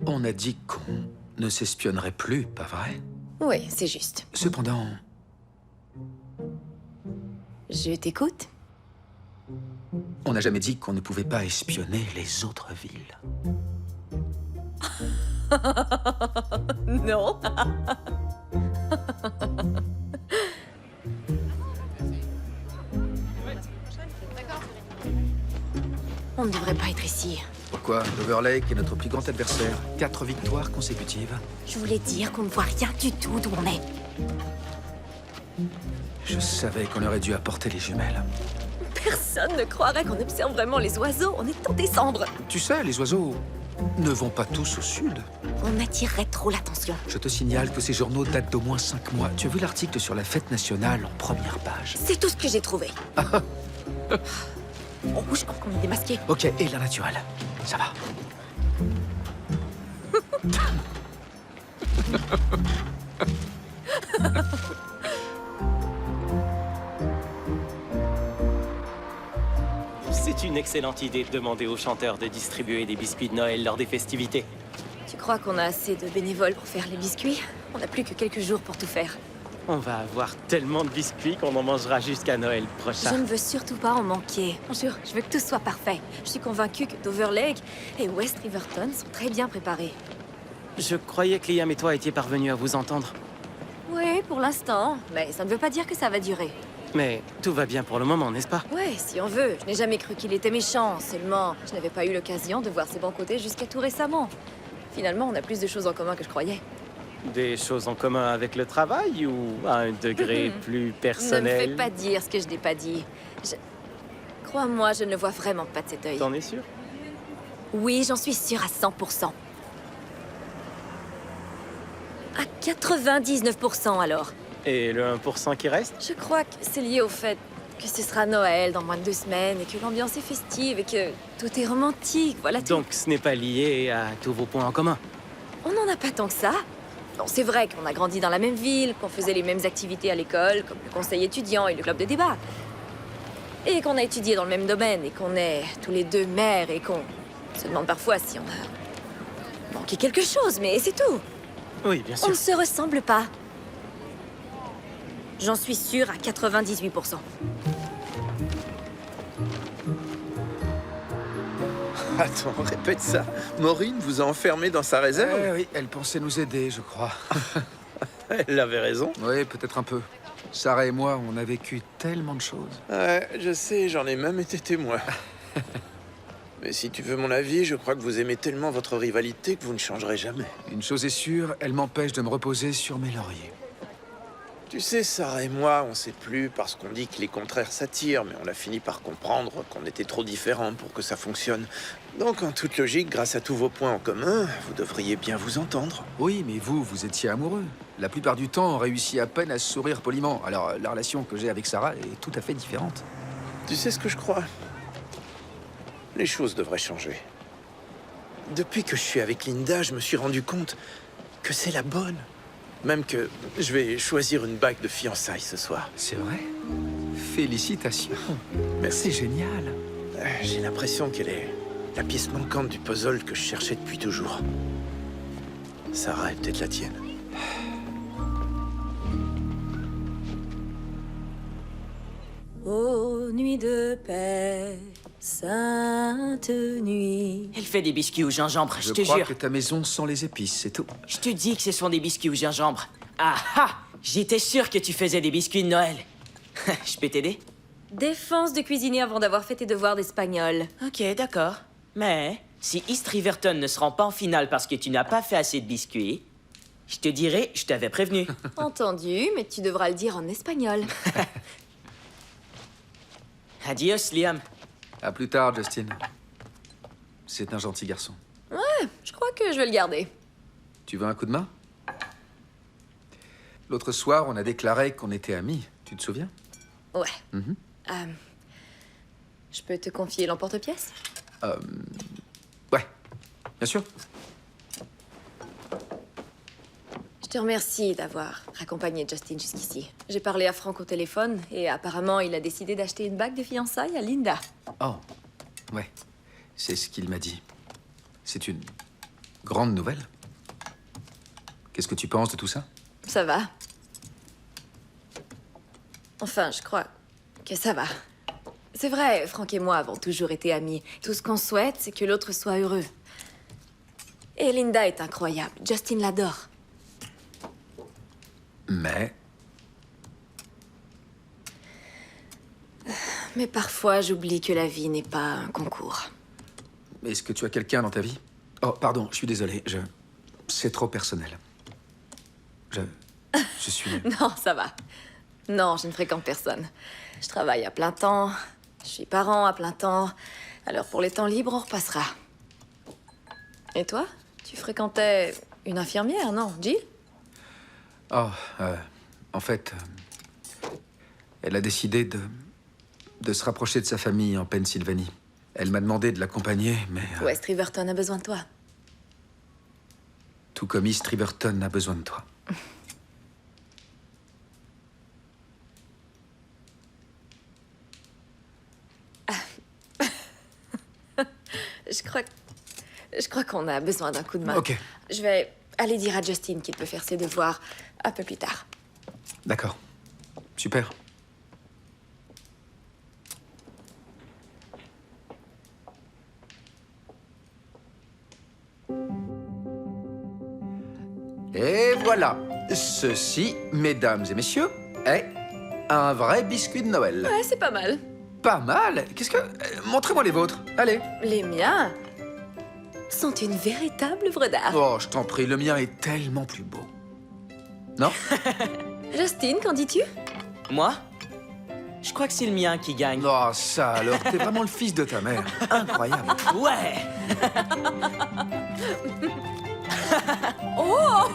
C: On a dit qu'on ne s'espionnerait plus, pas vrai?
D: Oui, c'est juste.
C: Cependant,
D: Je t'écoute.
C: on n'a jamais dit qu'on ne pouvait pas espionner les autres villes.
D: Non. On ne devrait pas être ici.
C: Pourquoi? L'Overlake est notre plus grand adversaire. 4 victoires consécutives.
D: Je voulais dire qu'on ne voit rien du tout d'où on est.
C: Je savais qu'on aurait dû apporter les jumelles.
D: Personne ne croirait qu'on observe vraiment les oiseaux. On est en décembre.
C: Tu sais, les oiseaux ne vont pas tous au sud.
D: On attirerait trop l'attention.
C: Je te signale que ces journaux datent d'au moins 5 mois. Tu as vu l'article sur la fête nationale en première page?
D: C'est tout ce que j'ai trouvé. On bouge quand on est démasqué.
C: Ok, et la naturelle. Ça va.
K: C'est une excellente idée de demander aux chanteurs de distribuer des biscuits de Noël lors des festivités.
D: Tu crois qu'on a assez de bénévoles pour faire les biscuits? On n'a plus que quelques jours pour tout faire.
K: On va avoir tellement de biscuits qu'on en mangera jusqu'à Noël prochain.
D: Je ne veux surtout pas en manquer. Jure, je veux que tout soit parfait. Je suis convaincue que Dover et West Riverton sont très bien préparés.
K: Je croyais que Liam et toi étiez parvenus à vous entendre.
D: Oui, pour l'instant. Mais ça ne veut pas dire que ça va durer.
K: Mais tout va bien pour le moment, n'est-ce pas?
D: Ouais, si on veut. Je n'ai jamais cru qu'il était méchant. Seulement, je n'avais pas eu l'occasion de voir ses bons côtés jusqu'à tout récemment. Finalement, on a plus de choses en commun que je croyais.
K: Des choses en commun avec le travail ou à un degré plus
D: Ne
K: personnel?
D: me fais pas dire ce que je n'ai pas dit. Crois-moi, je ne le vois vraiment pas de cet œil.
K: T'en es sûr?
D: Oui, j'en suis sûre à 100%. À 99% alors.
K: Et le 1% qui reste?
D: Je crois que c'est lié au fait que ce sera Noël dans moins de 2 semaines et que l'ambiance est festive et que tout est romantique, voilà tout.
K: Donc ce n'est pas lié à tous vos points en commun?
D: On n'en a pas tant que ça. Bon, c'est vrai qu'on a grandi dans la même ville, qu'on faisait les mêmes activités à l'école, comme le conseil étudiant et le club de débat. Et qu'on a étudié dans le même domaine et qu'on est tous les deux mères et qu'on se demande parfois si on a manqué quelque chose, mais c'est tout.
K: Oui, bien sûr.
D: On ne se ressemble pas. J'en suis sûre à 98%.
I: Attends, répète ça. Maureen vous a enfermé dans sa réserve?
C: Oui, elle pensait nous aider, je crois.
I: Elle avait raison.
C: Oui, peut-être un peu. Sarah et moi, on a vécu tellement de choses.
I: Ouais, je sais, j'en ai même été témoin. Mais si tu veux mon avis, je crois que vous aimez tellement votre rivalité que vous ne changerez jamais.
C: Une chose est sûre, elle m'empêche de me reposer sur mes lauriers.
I: Tu sais, Sarah et moi, on sait plus parce qu'on dit que les contraires s'attirent, mais on a fini par comprendre qu'on était trop différents pour que ça fonctionne. Donc, en toute logique, grâce à tous vos points en commun, vous devriez bien vous entendre.
C: Oui, mais vous étiez amoureux. La plupart du temps, on réussit à peine à se sourire poliment. Alors, la relation que j'ai avec Sarah est tout à fait différente.
I: Tu sais ce que je crois? Les choses devraient changer. Depuis que je suis avec Linda, je me suis rendu compte que c'est la bonne. Même que je vais choisir une bague de fiançailles ce soir.
C: C'est vrai? Félicitations.
I: Merci.
C: C'est génial.
I: J'ai l'impression qu'elle est la pièce manquante du puzzle que je cherchais depuis toujours. Sarah est peut-être la tienne.
D: Ô nuit de paix, sainte nuit.
H: Elle fait des biscuits au gingembre, je te
C: crois
H: jure.
C: que ta maison sent les épices, c'est tout.
H: Je te dis que ce sont des biscuits au gingembre. Ah ah! J'étais sûr que tu faisais des biscuits de Noël. Je peux t'aider?
D: Défense de cuisiner avant d'avoir fait tes devoirs d'espagnol.
H: Ok, d'accord. Mais si East Riverton ne se rend pas en finale parce que tu n'as pas fait assez de biscuits, je te dirai, je t'avais prévenu.
D: Entendu, mais tu devras le dire en espagnol.
H: Adios, Liam.
C: À plus tard, Justin. C'est un gentil garçon.
D: Ouais, je crois que je vais le garder.
C: Tu veux un coup de main? L'autre soir, on a déclaré qu'on était amis. Tu te souviens?
D: Ouais. Je peux te confier l'emporte-pièce?
C: Ouais, bien sûr.
D: Je te remercie d'avoir raccompagné Justin jusqu'ici. J'ai parlé à Frank au téléphone et apparemment il a décidé d'acheter une bague de fiançailles à Linda.
C: Oh, ouais. C'est ce qu'il m'a dit. C'est une grande nouvelle. Qu'est-ce que tu penses de tout ça?
D: Ça va. Enfin, je crois que ça va. C'est vrai, Frank et moi avons toujours été amis. Tout ce qu'on souhaite, c'est que l'autre soit heureux. Et Linda est incroyable. Justin l'adore. Mais parfois, j'oublie que la vie n'est pas un concours.
C: Est-ce que tu as quelqu'un dans ta vie? Oh, pardon, je suis désolé. C'est trop personnel. Je suis...
D: Non, ça va. Non, je ne fréquente personne. Je travaille à plein temps. Je suis parent à plein temps. Alors pour les temps libres, on repassera. Et toi? Tu fréquentais une infirmière, non, Jill?
C: Oh, en fait, elle a décidé de se rapprocher de sa famille en Pennsylvanie. Elle m'a demandé de l'accompagner, mais...
D: West Riverton a besoin de toi.
C: Tout comme East Riverton a besoin de toi.
D: Je crois qu'on a besoin d'un coup de main.
C: Ok.
D: Je vais aller dire à Justin qu'il peut faire ses devoirs un peu plus tard.
C: D'accord. Super. Et voilà. Ceci, mesdames et messieurs, est un vrai biscuit de Noël.
D: Ouais, c'est pas mal.
C: Pas mal? Qu'est-ce que... Montrez-moi les vôtres. Allez.
D: Les miens sont une véritable œuvre d'art.
C: Oh, je t'en prie, le mien est tellement plus beau. Non?
D: Justin, qu'en dis-tu?
H: Moi? Je crois que c'est le mien qui gagne.
C: Oh, ça alors, t'es vraiment le fils de ta mère. Incroyable.
H: Ouais.
D: Oh.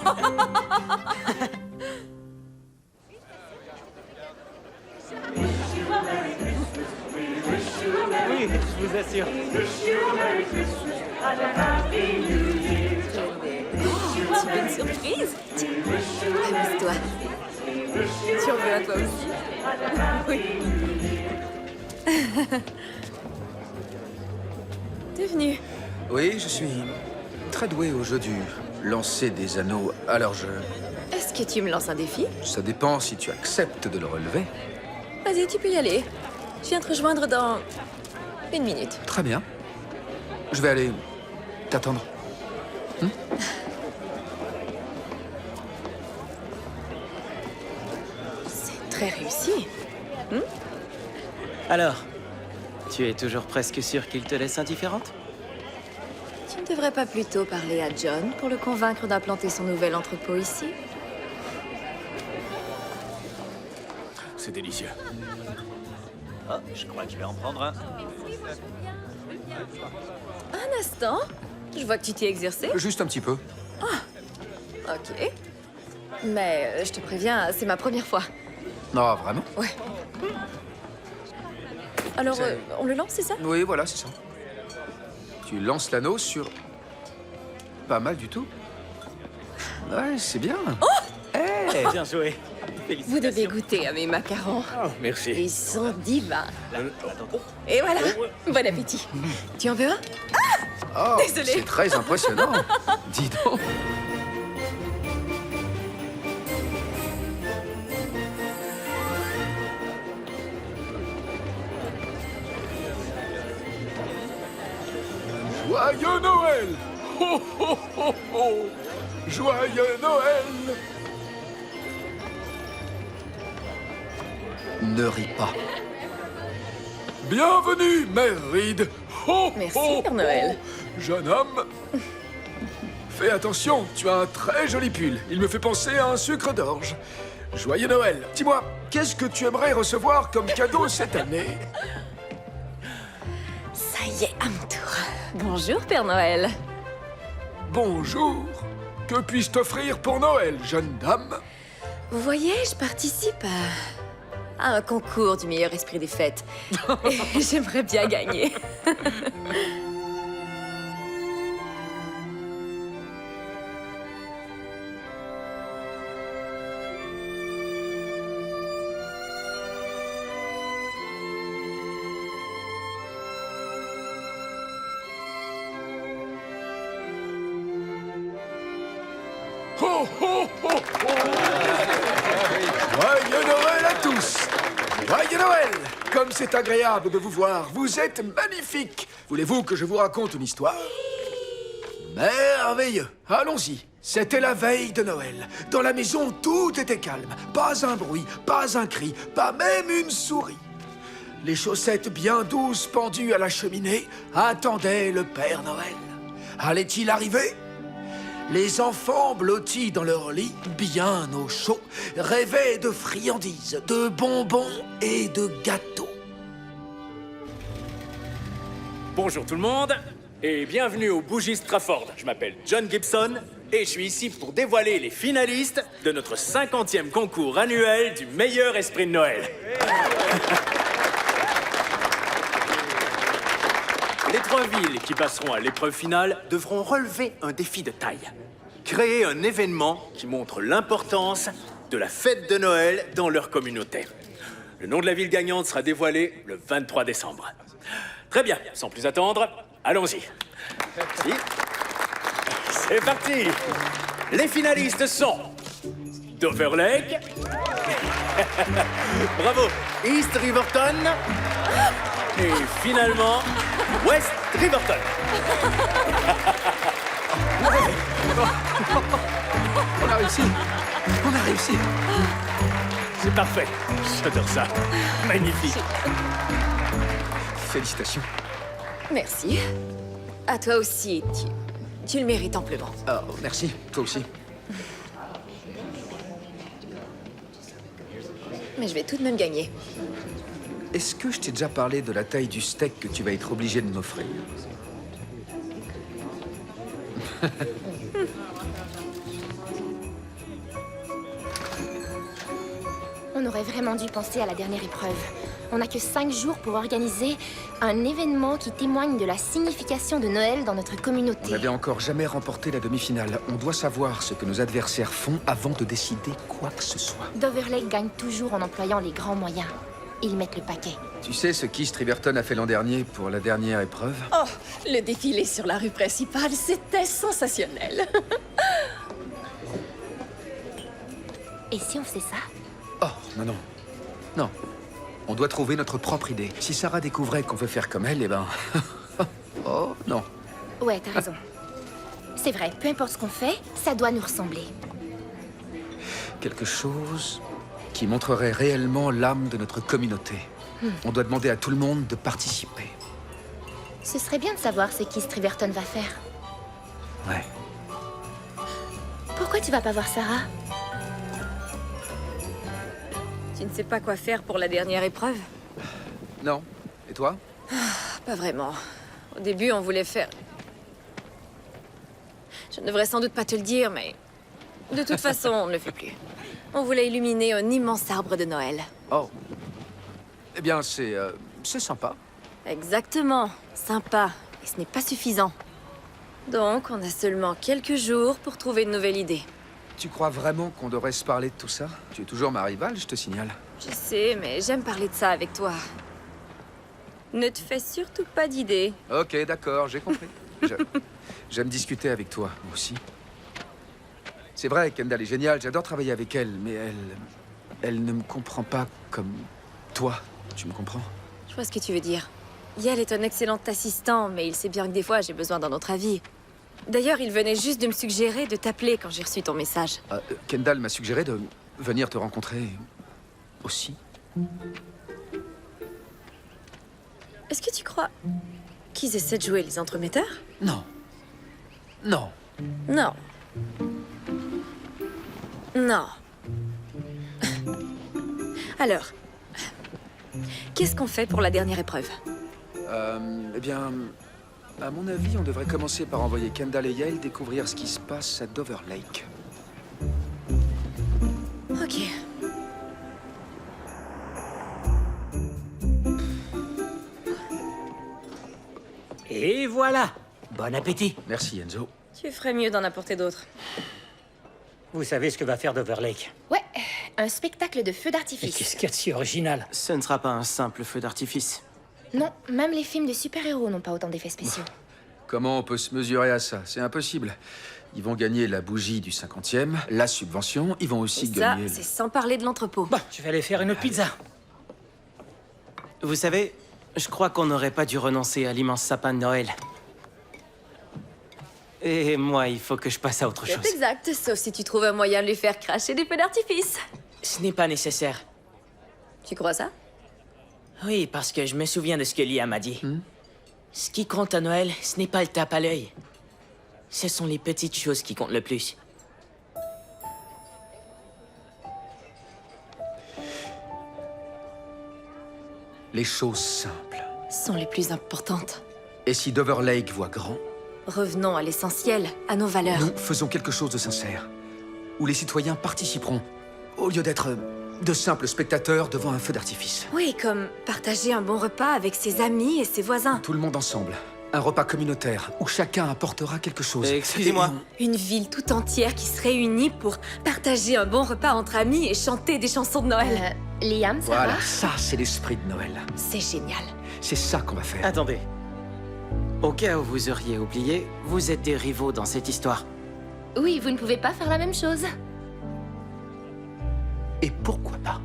K: Oui, je vous assure.
D: Tu veux une surprise? Amuse-toi. Tu en veux à toi aussi? Oui. T'es venu?
C: Oui, je suis très doué au jeu du lancer des anneaux. Alors
D: Est-ce que tu me lances un défi?
C: Ça dépend si tu acceptes de le relever.
D: Vas-y, tu peux y aller. Je viens te rejoindre dans 1 minute.
C: Très bien. Je vais aller t'attendre.
D: C'est très réussi.
K: Alors, tu es toujours presque sûre qu'il te laisse indifférente?
D: Tu ne devrais pas plutôt parler à John pour le convaincre d'implanter son nouvel entrepôt ici?
E: C'est délicieux.
N: Oh, je crois que je vais en prendre un.
D: Un instant. Je vois que tu t'y exercé.
C: Juste un petit peu.
D: Ok. Mais je te préviens, c'est ma première fois.
C: Non, vraiment?
D: Ouais. Alors, on le lance, c'est ça?
C: Oui, voilà, c'est ça. Tu lances l'anneau sur... Pas mal du tout. Ouais, c'est bien.
D: Oh!
C: Hey!
N: Bien joué.
D: Vous devez goûter à mes macarons.
E: Oh, merci.
D: Ils sont divins. Et voilà. Bon appétit. Tu en veux un?
C: Oh,
D: Désolée.
C: c'est très impressionnant. Dis donc. Joyeux Noël! Ho, ho, ho, ho! Joyeux Noël! Ne ris pas. Bienvenue, Mère Reed. Ho,
D: Merci,
C: ho,
D: Père Noël.
C: ho. Jeune homme, fais attention, tu as un très joli pull. Il me fait penser à un sucre d'orge. Joyeux Noël. Dis-moi, qu'est-ce que tu aimerais recevoir comme cadeau cette année?
D: Ça y est, à mon tour. Bonjour, Père Noël.
C: Bonjour. Que puis-je t'offrir pour Noël, jeune dame?
D: Vous voyez, je participe à un concours du meilleur esprit des fêtes. Et j'aimerais bien gagner.
C: Oh, oh, oh, oh. Joyeux Noël à tous! Joyeux Noël! Comme c'est agréable de vous voir, vous êtes magnifiques! Voulez-vous que je vous raconte une histoire? Merveilleux! Allons-y! C'était la veille de Noël. Dans la maison, tout était calme. Pas un bruit, pas un cri, pas même une souris. Les chaussettes bien douces pendues à la cheminée attendaient le Père Noël. Allait-il arriver? Les enfants, blottis dans leur lit, bien au chaud, rêvaient de friandises, de bonbons et de gâteaux.
E: Bonjour tout le monde, et bienvenue au Bougie Strafford. Je m'appelle John Gibson, et je suis ici pour dévoiler les finalistes de notre 50e concours annuel du meilleur esprit de Noël. Les 3 villes qui passeront à l'épreuve finale devront relever un défi de taille. Créer un événement qui montre l'importance de la fête de Noël dans leur communauté. Le nom de la ville gagnante sera dévoilé le 23 décembre. Très bien, sans plus attendre, allons-y. Merci. C'est parti. Les finalistes sont Dover Lake, bravo, East Riverton, et finalement, West Riverton.
C: On a réussi! On a réussi!
E: C'est parfait, j'adore ça. Magnifique.
C: Félicitations.
D: Merci. À toi aussi, tu le mérites amplement.
C: Oh, merci, toi aussi.
D: Mais je vais tout de même gagner.
C: Est-ce que je t'ai déjà parlé de la taille du steak que tu vas être obligé de m'offrir?
G: On aurait vraiment dû penser à la dernière épreuve. On n'a que 5 jours pour organiser un événement qui témoigne de la signification de Noël dans notre
C: On
G: communauté.
C: n'avait encore jamais remporté la demi-finale. On doit savoir ce que nos adversaires font avant de décider quoi que ce soit.
G: Dover Lake gagne toujours en employant les grands moyens. Ils mettent le paquet.
C: Tu sais ce qu'East Riverton a fait l'an dernier pour la dernière épreuve?
L: Oh, le défilé sur la rue principale, c'était sensationnel.
G: Et si on faisait ça?
C: Oh, non, non. Non. On doit trouver notre propre idée. Si Sarah découvrait qu'on veut faire comme elle, eh ben... oh, non.
G: Ouais, t'as raison. C'est vrai, peu importe ce qu'on fait, ça doit nous ressembler.
C: Quelque chose qui montrerait réellement l'âme de notre communauté. On doit demander à tout le monde de participer.
G: Ce serait bien de savoir ce qu'East Riverton va faire.
C: Ouais.
G: Pourquoi tu vas pas voir Sarah?
D: Tu ne sais pas quoi faire pour la dernière épreuve?
C: Non. Et toi?
D: Pas vraiment. Au début, on voulait faire... Je ne devrais sans doute pas te le dire, mais... De toute façon, on ne le fait plus. On voulait illuminer un immense arbre de Noël.
C: Oh. Eh bien, c'est sympa.
D: Exactement. Sympa. Et ce n'est pas suffisant. Donc, on a seulement quelques jours pour trouver une nouvelle idée.
C: Tu crois vraiment qu'on devrait se parler de tout ça? Tu es toujours ma rivale, je te signale.
D: Je sais, mais j'aime parler de ça avec toi. Ne te fais surtout pas d'idées.
C: Ok, d'accord, j'ai compris. J'aime discuter avec toi, moi aussi. C'est vrai, Kendall est géniale, j'adore travailler avec elle, mais elle ne me comprend pas comme toi, tu me comprends?
D: Je vois ce que tu veux dire. Yael est un excellent assistant, mais il sait bien que des fois, j'ai besoin d'un autre avis. D'ailleurs, il venait juste de me suggérer de t'appeler quand j'ai reçu ton message.
C: Kendall m'a suggéré de venir te rencontrer aussi.
D: Est-ce que tu crois qu'ils essaient de jouer les entremetteurs?
C: Non. Non.
D: Non. Non. Alors, qu'est-ce qu'on fait pour la dernière épreuve?
C: Eh bien, à mon avis, on devrait commencer par envoyer Kendall et Yael découvrir ce qui se passe à Dover Lake.
D: Ok.
N: Et voilà. Bon appétit.
C: Merci, Enzo.
D: Tu ferais mieux d'en apporter d'autres.
N: Vous savez ce que va faire Dover Lake?
G: Ouais, un spectacle de feux
N: Et
G: d'artifice.
N: qu'est-ce qu'il y a de si original?
K: Ce ne sera pas un simple feu d'artifice.
G: Non, même les films de super-héros n'ont pas autant d'effets spéciaux.
C: Comment on peut se mesurer à ça? C'est impossible. Ils vont gagner la bougie du 50e, la subvention, ils vont aussi
D: Ça,
C: gagner...
D: c'est sans parler de l'entrepôt.
N: Bon, je vais aller faire une autre pizza.
K: Vous savez, je crois qu'on n'aurait pas dû renoncer à l'immense sapin de Noël. Et moi, il faut que je passe à autre chose.
D: C'est exact, sauf si tu trouves un moyen de lui faire cracher des feux d'artifice.
H: Ce n'est pas nécessaire.
D: Tu crois ça?
H: Oui, parce que je me souviens de ce que Liam a dit. Ce qui compte à Noël, ce n'est pas le tape à l'œil. Ce sont les petites choses qui comptent le plus.
C: Les choses simples.
D: Sont les plus importantes.
C: Et si Dover Lake voit grand,
D: Revenons à l'essentiel, à nos valeurs.
C: nous faisons quelque chose de sincère, où les citoyens participeront, au lieu d'être de simples spectateurs devant un feu d'artifice.
D: Oui, comme partager un bon repas avec ses amis et ses voisins.
C: Tout le monde ensemble. Un repas communautaire, où chacun apportera quelque chose.
K: Excusez-moi.
D: Une ville tout entière qui se réunit pour partager un bon repas entre amis et chanter des chansons de Noël.
G: Liam, ça
C: Voilà,
G: va?
C: ça c'est l'esprit de Noël.
D: C'est génial.
C: C'est ça qu'on va faire.
K: Attendez. Au cas où vous auriez oublié, vous êtes des rivaux dans cette histoire.
G: Oui, vous ne pouvez pas faire la même chose.
C: Et pourquoi pas?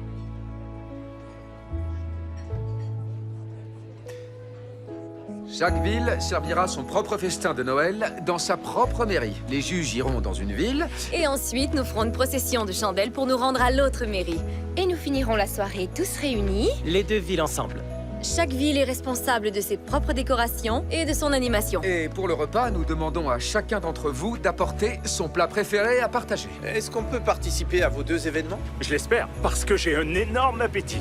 C: Chaque ville servira son propre festin de Noël dans sa propre mairie. Les juges iront dans une ville.
D: Et ensuite, nous ferons une procession de chandelles pour nous rendre à l'autre mairie.
G: Et nous finirons la soirée tous réunis.
K: Les deux villes ensemble.
D: Chaque ville est responsable de ses propres décorations et de son animation.
C: Et pour le repas, nous demandons à chacun d'entre vous d'apporter son plat préféré à partager.
I: Est-ce qu'on peut participer à vos deux événements?
O: Je l'espère, parce que j'ai un énorme appétit.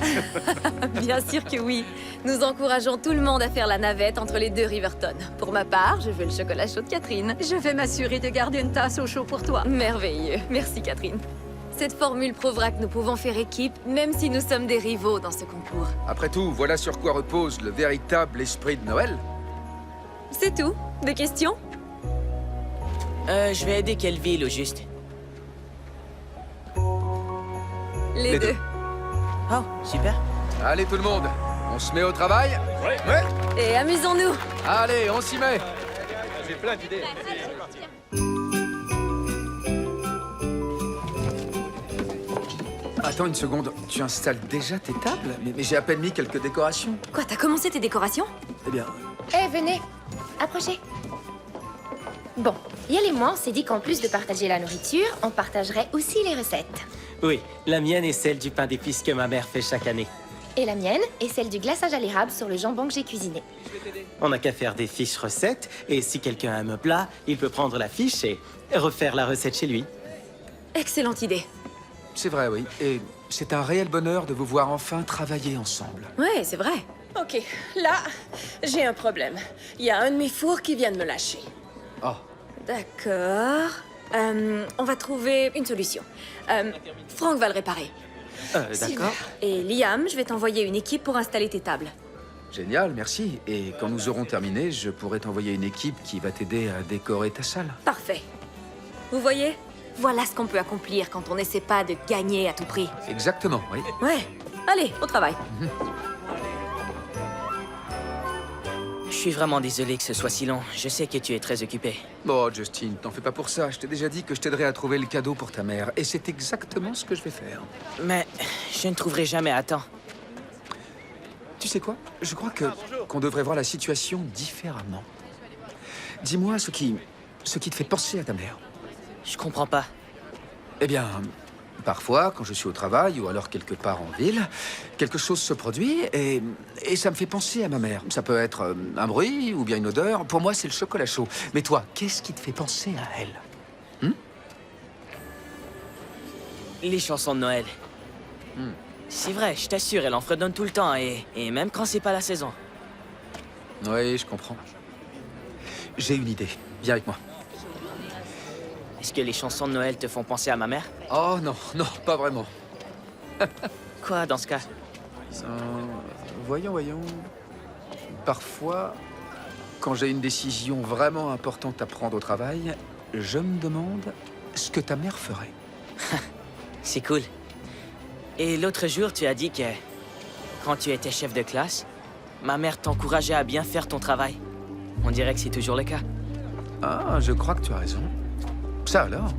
D: Bien sûr que oui. Nous encourageons tout le monde à faire la navette entre les deux Riverton. Pour ma part, je veux le chocolat chaud de Catherine.
M: Je vais m'assurer de garder une tasse au chaud pour toi.
D: Merveilleux. Merci Catherine. Cette formule prouvera que nous pouvons faire équipe, même si nous sommes des rivaux dans ce concours.
C: Après tout, voilà sur quoi repose le véritable esprit de Noël.
D: C'est tout. Des questions?
H: Je vais aider quelle ville au juste?
D: Les deux.
H: Oh, super.
C: Allez tout le monde, on se met au travail?
O: Ouais.
D: Et amusons-nous.
C: Allez, on s'y met.
I: J'ai plein d'idées.
C: Attends une seconde, tu installes déjà tes tables? Mais j'ai à peine mis quelques décorations.
D: Quoi, t'as commencé tes décorations?
C: Eh bien,
G: Eh, venez. Approchez. Bon, Yael et moi, on s'est dit qu'en plus de partager la nourriture, on partagerait aussi les recettes.
K: Oui, la mienne est celle du pain d'épices que ma mère fait chaque année.
G: Et la mienne est celle du glaçage à l'érable sur le jambon que j'ai cuisiné.
K: On n'a qu'à faire des fiches recettes, et si quelqu'un aime un plat, il peut prendre la fiche et refaire la recette chez lui.
D: Excellente idée.
C: c'est vrai, oui. Et c'est un réel bonheur de vous voir enfin travailler ensemble.
D: Ouais, c'est vrai.
L: Ok, là, j'ai un problème. Il y a un de mes fours qui vient de me lâcher.
C: Oh.
D: D'accord. On va trouver une solution. Franck va le réparer.
K: D'accord.
D: Et Liam, je vais t'envoyer une équipe pour installer tes tables.
C: Génial, merci. Et quand nous aurons terminé, je pourrai t'envoyer une équipe qui va t'aider à décorer ta salle.
D: Parfait. Vous voyez? Voilà ce qu'on peut accomplir quand on n'essaie pas de gagner à tout prix.
C: Exactement, oui.
D: Ouais. Allez, au travail.
H: Je suis vraiment désolé que ce soit si long. Je sais que tu es très occupé.
C: Bon, Justin, t'en fais pas pour ça. Je t'ai déjà dit que je t'aiderais à trouver le cadeau pour ta mère. Et c'est exactement ce que je vais faire.
H: Mais je ne trouverai jamais à temps.
C: Tu sais quoi? Je crois qu'on devrait voir la situation différemment. Dis-moi ce qui te fait penser à ta mère.
H: Je comprends pas.
C: Eh bien, parfois, quand je suis au travail ou alors quelque part en ville, quelque chose se produit et ça me fait penser à ma mère. Ça peut être un bruit ou bien une odeur. Pour moi, c'est le chocolat chaud. Mais toi, qu'est-ce qui te fait penser à elle?
H: Les chansons de Noël. C'est vrai, je t'assure, elle en fredonne tout le temps et même quand c'est pas la saison.
C: Oui, je comprends. J'ai une idée. Viens avec moi.
H: Est-ce que les chansons de Noël te font penser à ma mère?
C: Oh non, non, pas vraiment.
H: Quoi, dans ce cas?
C: Voyons. Parfois, quand j'ai une décision vraiment importante à prendre au travail, je me demande ce que ta mère ferait.
H: C'est cool. Et l'autre jour, tu as dit que quand tu étais chef de classe, ma mère t'encourageait à bien faire ton travail. On dirait que c'est toujours le cas.
C: Ah, je crois que tu as raison. Ça alors?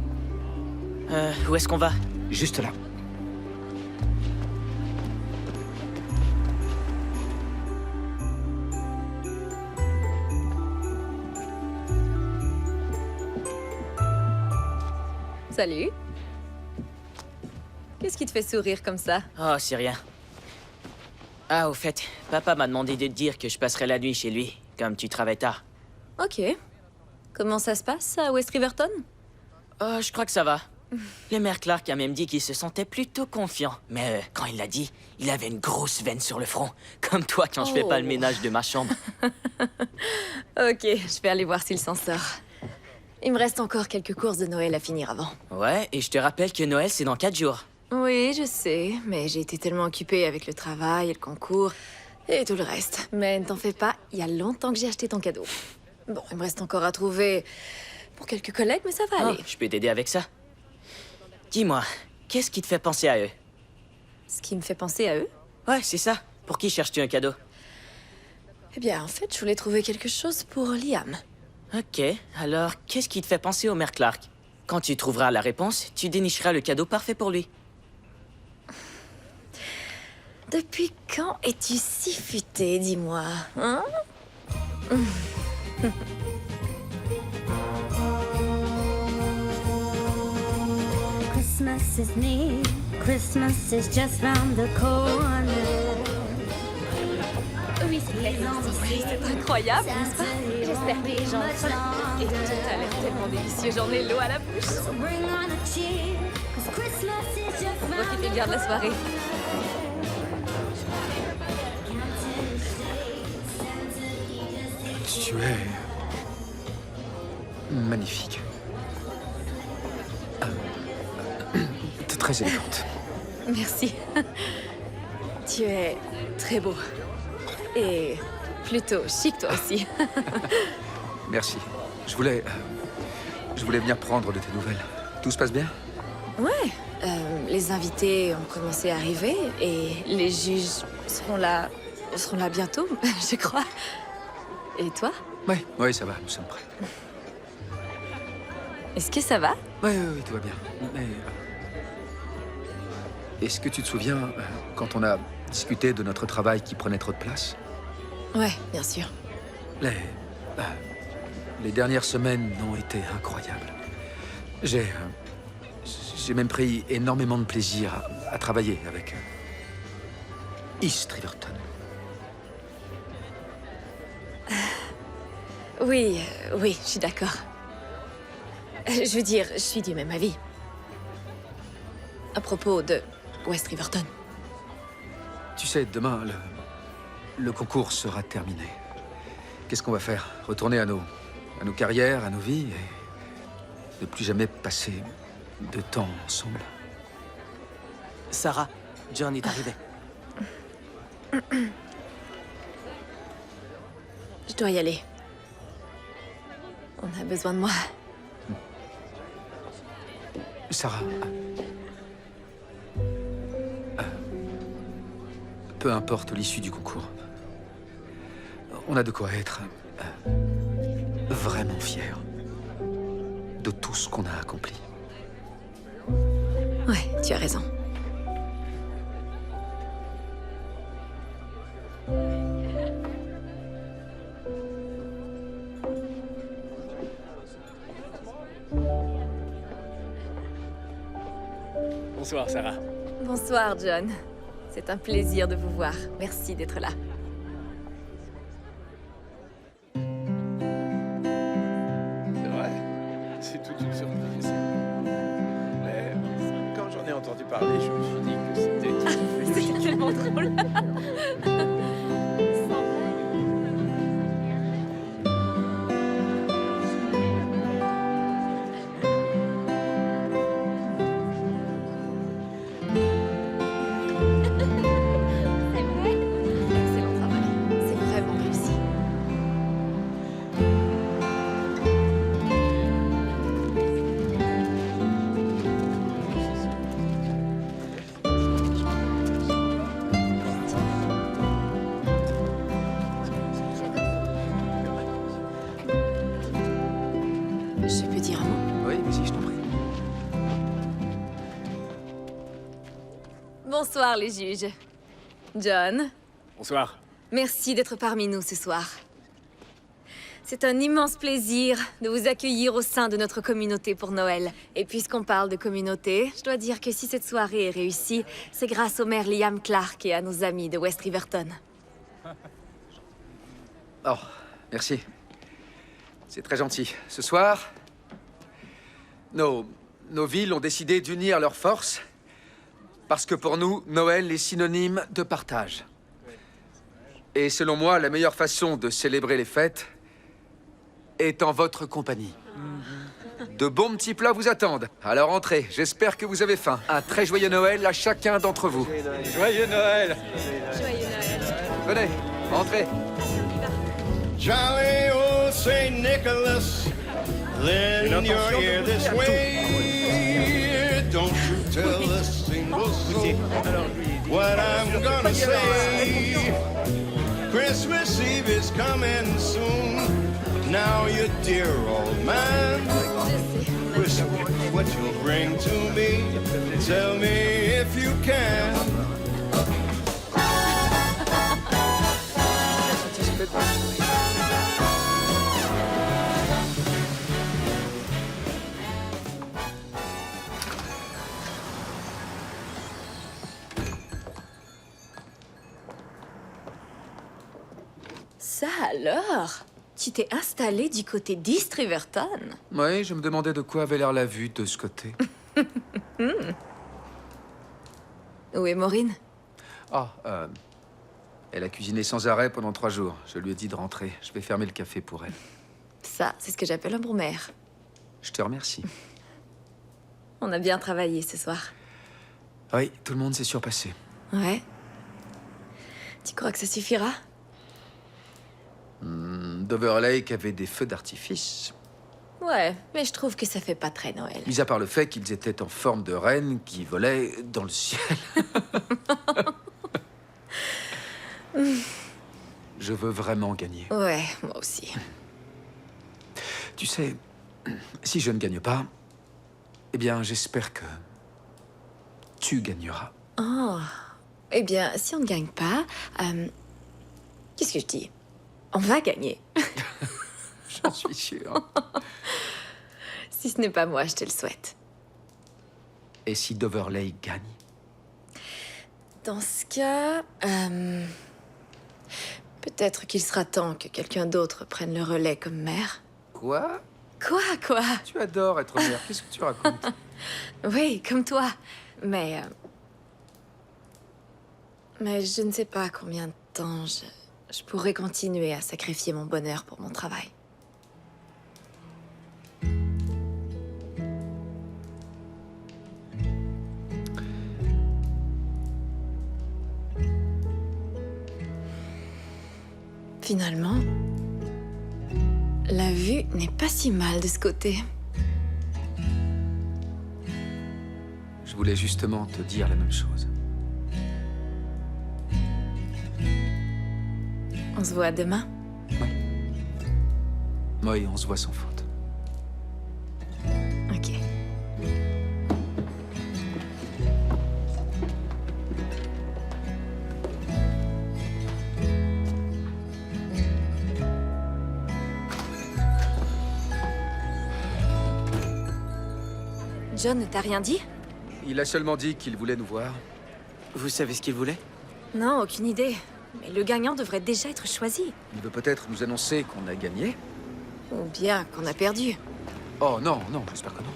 H: Où est-ce qu'on va?
C: Juste là.
D: Salut. Qu'est-ce qui te fait sourire comme ça?
H: Oh, c'est rien. Ah, au fait, papa m'a demandé de te dire que je passerai la nuit chez lui, comme tu travailles tard.
D: Ok. Comment ça se passe à West Riverton?
H: Oh, je crois que ça va. Le maire Clark a même dit qu'il se sentait plutôt confiant. Mais quand il l'a dit, il avait une grosse veine sur le front. Comme toi quand je fais pas le ménage de ma chambre.
D: Ok, je vais aller voir s'il s'en sort. Il me reste encore quelques courses de Noël à finir avant.
H: Ouais, et je te rappelle que Noël, c'est dans 4 jours.
D: Oui, je sais, mais j'ai été tellement occupée avec le travail et le concours et tout le reste. Mais ne t'en fais pas, il y a longtemps que j'ai acheté ton cadeau. Bon, il me reste encore à trouver pour quelques collègues, mais ça va aller.
H: Je peux t'aider avec ça. Dis-moi, qu'est-ce qui te fait penser à eux?
D: Ce qui me fait penser à eux?
H: Ouais, c'est ça. Pour qui cherches-tu un cadeau?
D: Eh bien, en fait, je voulais trouver quelque chose pour Liam.
H: Ok, alors qu'est-ce qui te fait penser au maire Clark? Quand tu trouveras la réponse, tu dénicheras le cadeau parfait pour lui.
D: Depuis quand es-tu si futé, dis-moi, hein?
J: Christmas is near, Christmas is just round the corner.
G: Oui, c'est
D: incroyable, n'est-ce pas?
G: J'espère que les gens ont faim.
D: Et tout a l'air tellement délicieux, j'en ai l'eau à la bouche. Profitez bien de la soirée.
C: Tu es... magnifique. T'es très élégante.
D: Merci. Tu es très beau. Et plutôt chic, toi aussi.
C: Merci. Je voulais venir prendre de tes nouvelles. Tout se passe bien?
D: Ouais. Les invités ont commencé à arriver et les juges seront là bientôt, je crois. Et toi?
C: Oui, ça va, nous sommes prêts.
D: Est-ce que ça va?
C: Oui, tout va bien. Mais... est-ce que tu te souviens quand on a discuté de notre travail qui prenait trop de place?
D: Ouais, bien sûr.
C: Les dernières semaines ont été incroyables. J'ai même pris énormément de plaisir à travailler avec East Riverton.
D: Oui, je suis d'accord. Je veux dire, je suis du même avis. À propos de West Riverton.
C: Tu sais, demain, le concours sera terminé. Qu'est-ce qu'on va faire? Retourner à nos carrières, à nos vies et ne plus jamais passer de temps ensemble.
K: Sarah, John est arrivé.
D: Je dois y aller. On a besoin de moi.
C: Sarah. Peu importe l'issue du concours. On a de quoi être vraiment fiers de tout ce qu'on a accompli.
D: Ouais, tu as raison.
E: Bonsoir, Sarah.
D: Bonsoir, John. C'est un plaisir de vous voir. Merci d'être là.
I: C'est vrai. C'est toute une surprise. Mais quand j'en ai entendu parler, je me suis dit que c'était tout à fait
D: C'est tellement drôle. Excellent travail. C'est vraiment réussi. Bonsoir, les juges. John,
E: Bonsoir.
D: merci d'être parmi nous ce soir. C'est un immense plaisir de vous accueillir au sein de notre communauté pour Noël. Et puisqu'on parle de communauté, je dois dire que si cette soirée est réussie, c'est grâce au maire Liam Clark et à nos amis de West Riverton.
C: Oh, merci. C'est très gentil. Ce soir, nos villes ont décidé d'unir leurs forces parce que pour nous, Noël est synonyme de partage. Et selon moi, la meilleure façon de célébrer les fêtes est en votre compagnie. De bons petits plats vous attendent. Alors entrez, j'espère que vous avez faim. Un très joyeux Noël à chacun d'entre vous.
E: Joyeux Noël.
D: Joyeux Noël.
C: Venez, entrez.
B: Jolly old St. Nicholas, lend your ear this way. Don't you tell a single soul what I'm gonna say. Christmas Eve is coming soon. Now, you dear old man, whisper what you'll bring to me. Tell me if you can.
D: Ça alors? Tu t'es installé du côté d'East Riverton?
C: Oui, je me demandais de quoi avait l'air la vue de ce côté.
D: Où est Maureen?
C: Ah, elle a cuisiné sans arrêt pendant 3 jours. Je lui ai dit de rentrer. Je vais fermer le café pour elle.
D: Ça, c'est ce que j'appelle un bon maire.
C: Je te remercie.
D: On a bien travaillé ce soir.
C: Oui, tout le monde s'est surpassé.
D: Ouais. Tu crois que ça suffira?
C: Dover Lake avait des feux d'artifice.
D: Ouais, mais je trouve que ça fait pas très Noël.
C: Mis à part le fait qu'ils étaient en forme de reine qui volait dans le ciel. Je veux vraiment gagner.
D: Ouais, moi aussi.
C: Tu sais, si je ne gagne pas, eh bien, j'espère que tu gagneras.
D: Oh. Eh bien, si on ne gagne pas, qu'est-ce que je dis? On va gagner.
C: J'en suis sûr.
D: Si ce n'est pas moi, je te le souhaite.
C: Et si Dover Lake gagne?
D: Dans ce cas, peut-être qu'il sera temps que quelqu'un d'autre prenne le relais comme maire.
C: Quoi?
D: Quoi?
C: Tu adores être maire. Qu'est-ce que tu racontes?
D: Oui, comme toi. Mais je ne sais pas combien de temps je pourrais continuer à sacrifier mon bonheur pour mon travail. Finalement, la vue n'est pas si mal de ce côté.
C: Je voulais justement te dire la même chose.
D: On se voit demain?
C: Oui, on se voit sans faute.
D: Ok. John ne t'a rien dit?
C: Il a seulement dit qu'il voulait nous voir.
K: Vous savez ce qu'il voulait?
D: Non, aucune idée. Mais le gagnant devrait déjà être choisi.
C: Il veut peut-être nous annoncer qu'on a gagné.
D: Ou bien qu'on a perdu.
C: Oh non, j'espère que non.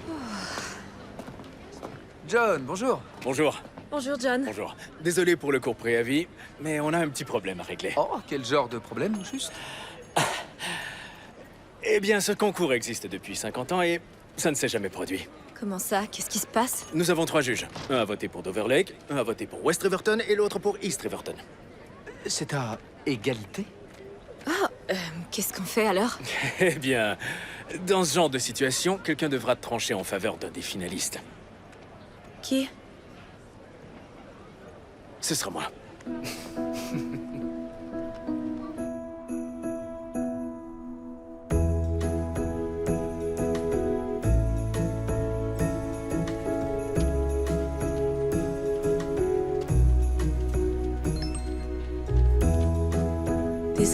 C: John, bonjour.
E: Bonjour.
D: Bonjour, John.
E: Bonjour. Désolé pour le court préavis, mais on a un petit problème à régler.
C: Oh, quel genre de problème, juste?
E: Eh bien, ce concours existe depuis 50 ans et ça ne s'est jamais produit.
D: Comment ça? Qu'est-ce qui se passe?
E: Nous avons 3 juges. Un a voté pour Dover Lake, un a voté pour West Riverton et l'autre pour East Riverton.
C: C'est à égalité?
D: Oh, qu'est-ce qu'on fait alors?
E: Eh bien, dans ce genre de situation, quelqu'un devra trancher en faveur d'un des finalistes.
D: Qui?
E: Ce sera moi.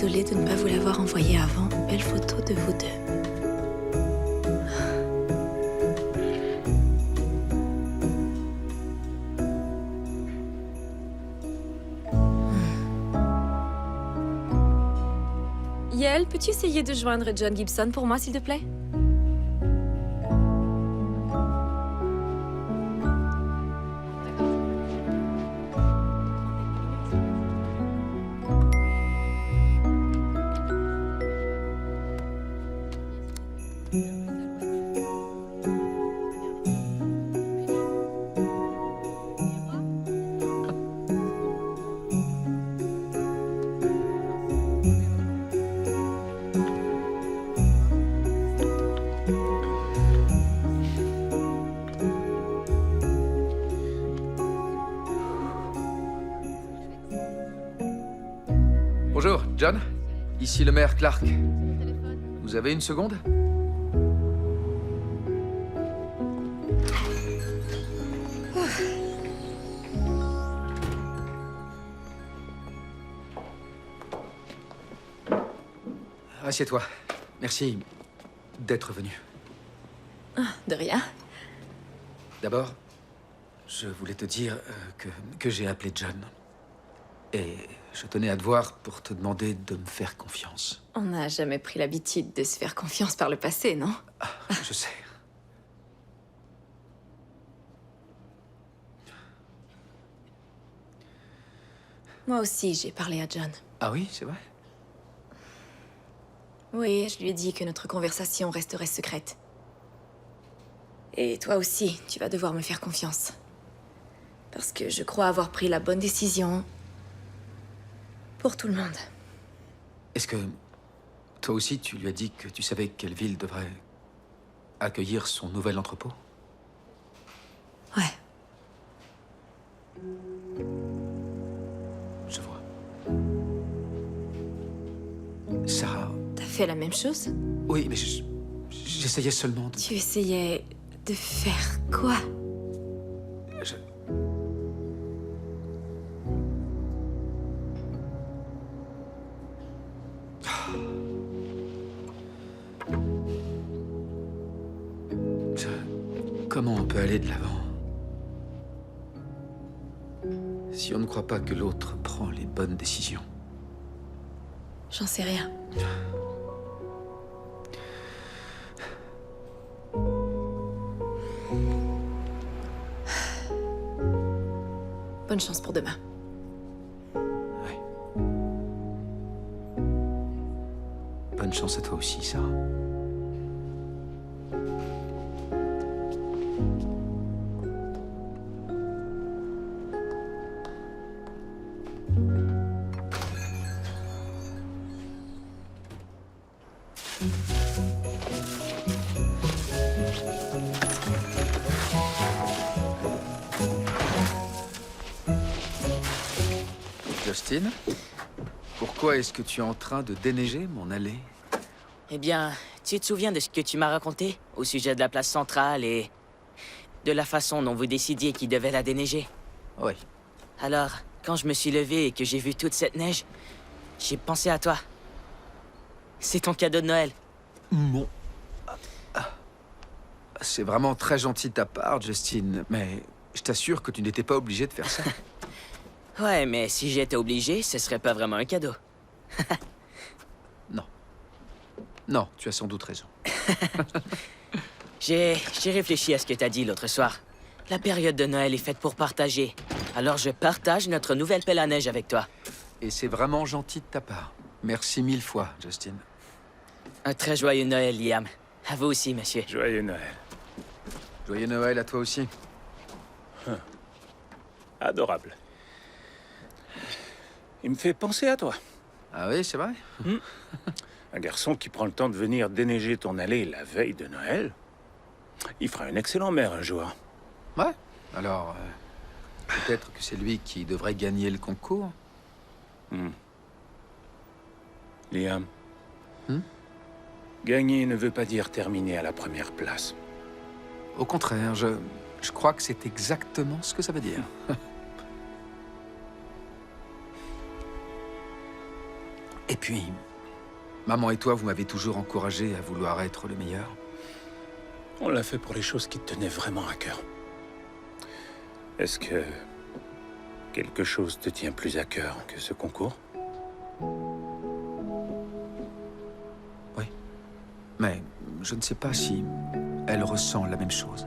D: désolée de ne pas vous l'avoir envoyé avant. Belle photo de vous deux. Yael, peux-tu essayer de joindre John Gibson pour moi, s'il te plaît?
C: Bonjour, John. Ici le maire Clark. Vous avez une seconde? Assieds-toi. Merci d'être venu.
D: Ah, de rien.
C: D'abord, je voulais te dire que j'ai appelé John. Et je tenais à te voir pour te demander de me faire confiance.
D: On n'a jamais pris l'habitude de se faire confiance par le passé, non?
C: Je sais.
D: Moi aussi, j'ai parlé à John.
C: Ah oui, c'est vrai?
D: Oui, je lui ai dit que notre conversation resterait secrète. Et toi aussi, tu vas devoir me faire confiance. Parce que je crois avoir pris la bonne décision pour tout le monde.
C: Est-ce que toi aussi, tu lui as dit que tu savais quelle ville devrait accueillir son nouvel entrepôt?
D: Ouais.
C: Je vois. Sarah...
D: T'as fait la même chose?
C: Oui, mais j'essayais seulement de...
D: Tu essayais de faire quoi?
C: Comment on peut aller de l'avant si on ne croit pas que l'autre prend les bonnes décisions?
D: J'en sais rien. Bonne chance pour demain.
C: Bonne chance à toi aussi, Sarah. Justin, pourquoi est-ce que tu es en train de déneiger mon allée?
H: Eh bien, tu te souviens de ce que tu m'as raconté au sujet de la place centrale et de la façon dont vous décidiez qui devait la déneiger?
C: Oui.
H: Alors, quand je me suis levé et que j'ai vu toute cette neige, j'ai pensé à toi. C'est ton cadeau de Noël.
C: Mon... C'est vraiment très gentil de ta part, Justin, mais je t'assure que tu n'étais pas obligé de faire ça.
H: Ouais, mais si j'étais obligé, ce serait pas vraiment un cadeau.
C: Non. Non, tu as sans doute raison.
H: J'ai réfléchi à ce que t'as dit l'autre soir. La période de Noël est faite pour partager. Alors je partage notre nouvelle pelle à neige avec toi.
C: Et c'est vraiment gentil de ta part. Merci 1000 fois, Justin.
H: Un très joyeux Noël, Liam. À vous aussi, monsieur.
O: Joyeux Noël.
C: Joyeux Noël à toi aussi.
O: Adorable. Il me fait penser à toi.
C: Ah oui, c'est vrai?
O: Un garçon qui prend le temps de venir déneiger ton allée la veille de Noël. Il fera un excellent maire un jour.
C: Ouais. Alors, peut-être que c'est lui qui devrait gagner le concours.
O: Liam. Gagner ne veut pas dire terminer à la première place.
C: Au contraire, je crois que c'est exactement ce que ça veut dire. Et puis, maman et toi, vous m'avez toujours encouragé à vouloir être le meilleur.
O: On l'a fait pour les choses qui te tenaient vraiment à cœur. Est-ce que quelque chose te tient plus à cœur que ce concours?
C: Oui. Mais je ne sais pas si elle ressent la même chose.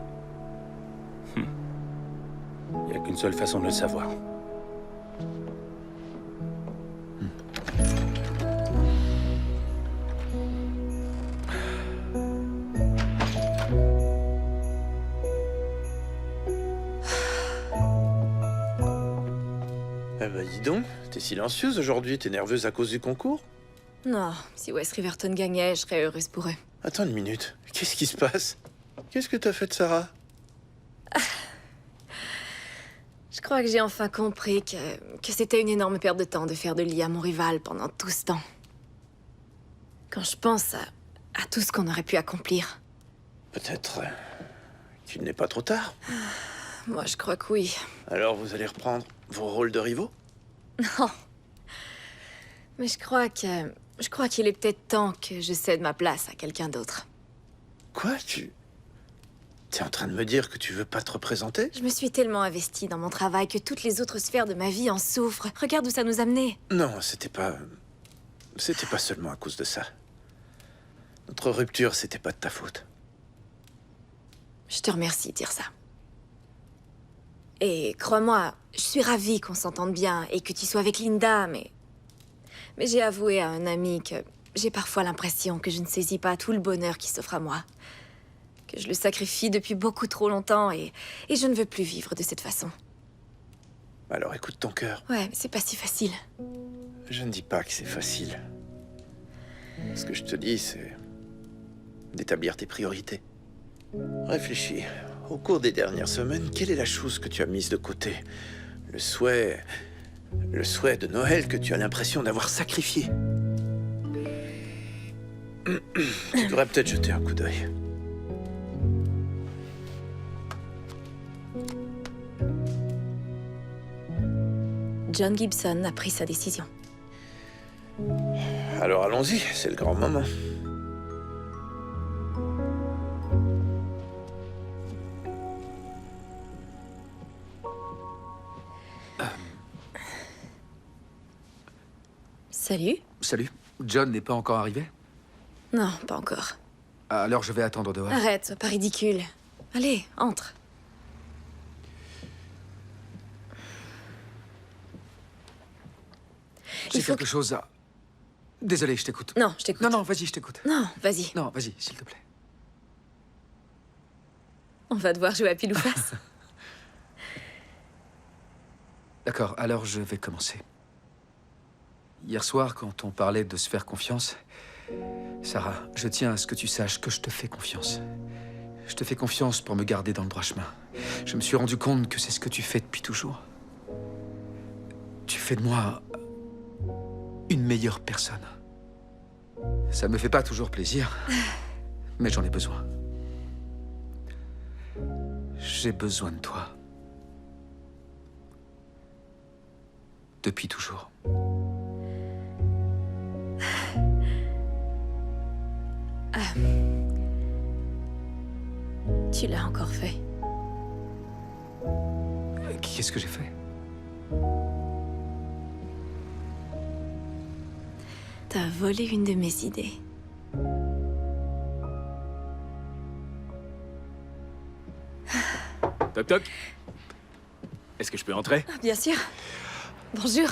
O: Il n'y a qu'une seule façon de le savoir.
I: Eh ben dis donc, t'es silencieuse aujourd'hui, t'es nerveuse à cause du concours?
D: Non, si West Riverton gagnait, je serais heureuse pour eux.
I: Attends une minute, qu'est-ce qui se passe? Qu'est-ce que t'as fait de Sarah?
D: Je crois que j'ai enfin compris que c'était une énorme perte de temps de faire de Liam mon rival pendant tout ce temps. Quand je pense à tout ce qu'on aurait pu accomplir.
I: Peut-être qu'il n'est pas trop tard.
D: Moi, je crois que oui.
I: Alors vous allez reprendre vos rôles de rivaux?
D: Non. Mais je crois qu'il est peut-être temps que je cède ma place à quelqu'un d'autre.
I: Quoi, T'es en train de me dire que tu veux pas te représenter?
D: Je me suis tellement investie dans mon travail que toutes les autres sphères de ma vie en souffrent. Regarde où ça nous a menés.
I: Non, c'était pas seulement à cause de ça. Notre rupture, c'était pas de ta faute.
D: Je te remercie de dire ça. Et crois-moi, je suis ravie qu'on s'entende bien et que tu sois avec Linda, mais j'ai avoué à un ami que j'ai parfois l'impression que je ne saisis pas tout le bonheur qui s'offre à moi. Que je le sacrifie depuis beaucoup trop longtemps et je ne veux plus vivre de cette façon.
I: Alors écoute ton cœur.
D: Ouais, mais c'est pas si facile.
I: Je ne dis pas que c'est facile. Ce que je te dis, c'est d'établir tes priorités. Réfléchis. Au cours des dernières semaines, quelle est la chose que tu as mise de côté? Le souhait de Noël que tu as l'impression d'avoir sacrifié. Tu devrais peut-être jeter un coup d'œil.
D: John Gibson a pris sa décision.
I: Alors allons-y, c'est le grand moment.
D: Salut.
C: Salut. John n'est pas encore arrivé?
D: Non, pas encore.
C: Alors je vais attendre dehors.
D: Arrête, sois pas ridicule. Allez, entre.
C: J'ai quelque chose à... Désolé, je t'écoute.
D: Non, je t'écoute.
C: Non, vas-y, je t'écoute.
D: Non, vas-y.
C: Non, vas-y, s'il te plaît.
D: On va devoir jouer à pile ou face.
C: D'accord, alors je vais commencer. Hier soir, quand on parlait de se faire confiance, Sarah, je tiens à ce que tu saches que je te fais confiance. Je te fais confiance pour me garder dans le droit chemin. Je me suis rendu compte que c'est ce que tu fais depuis toujours. Tu fais de moi une meilleure personne. Ça me fait pas toujours plaisir, mais j'en ai besoin. J'ai besoin de toi. Depuis toujours.
D: Tu l'as encore fait.
C: Qu'est-ce que j'ai fait?
D: T'as volé une de mes idées.
E: Toc toc. Est-ce que je peux entrer?
D: Bien sûr. Bonjour.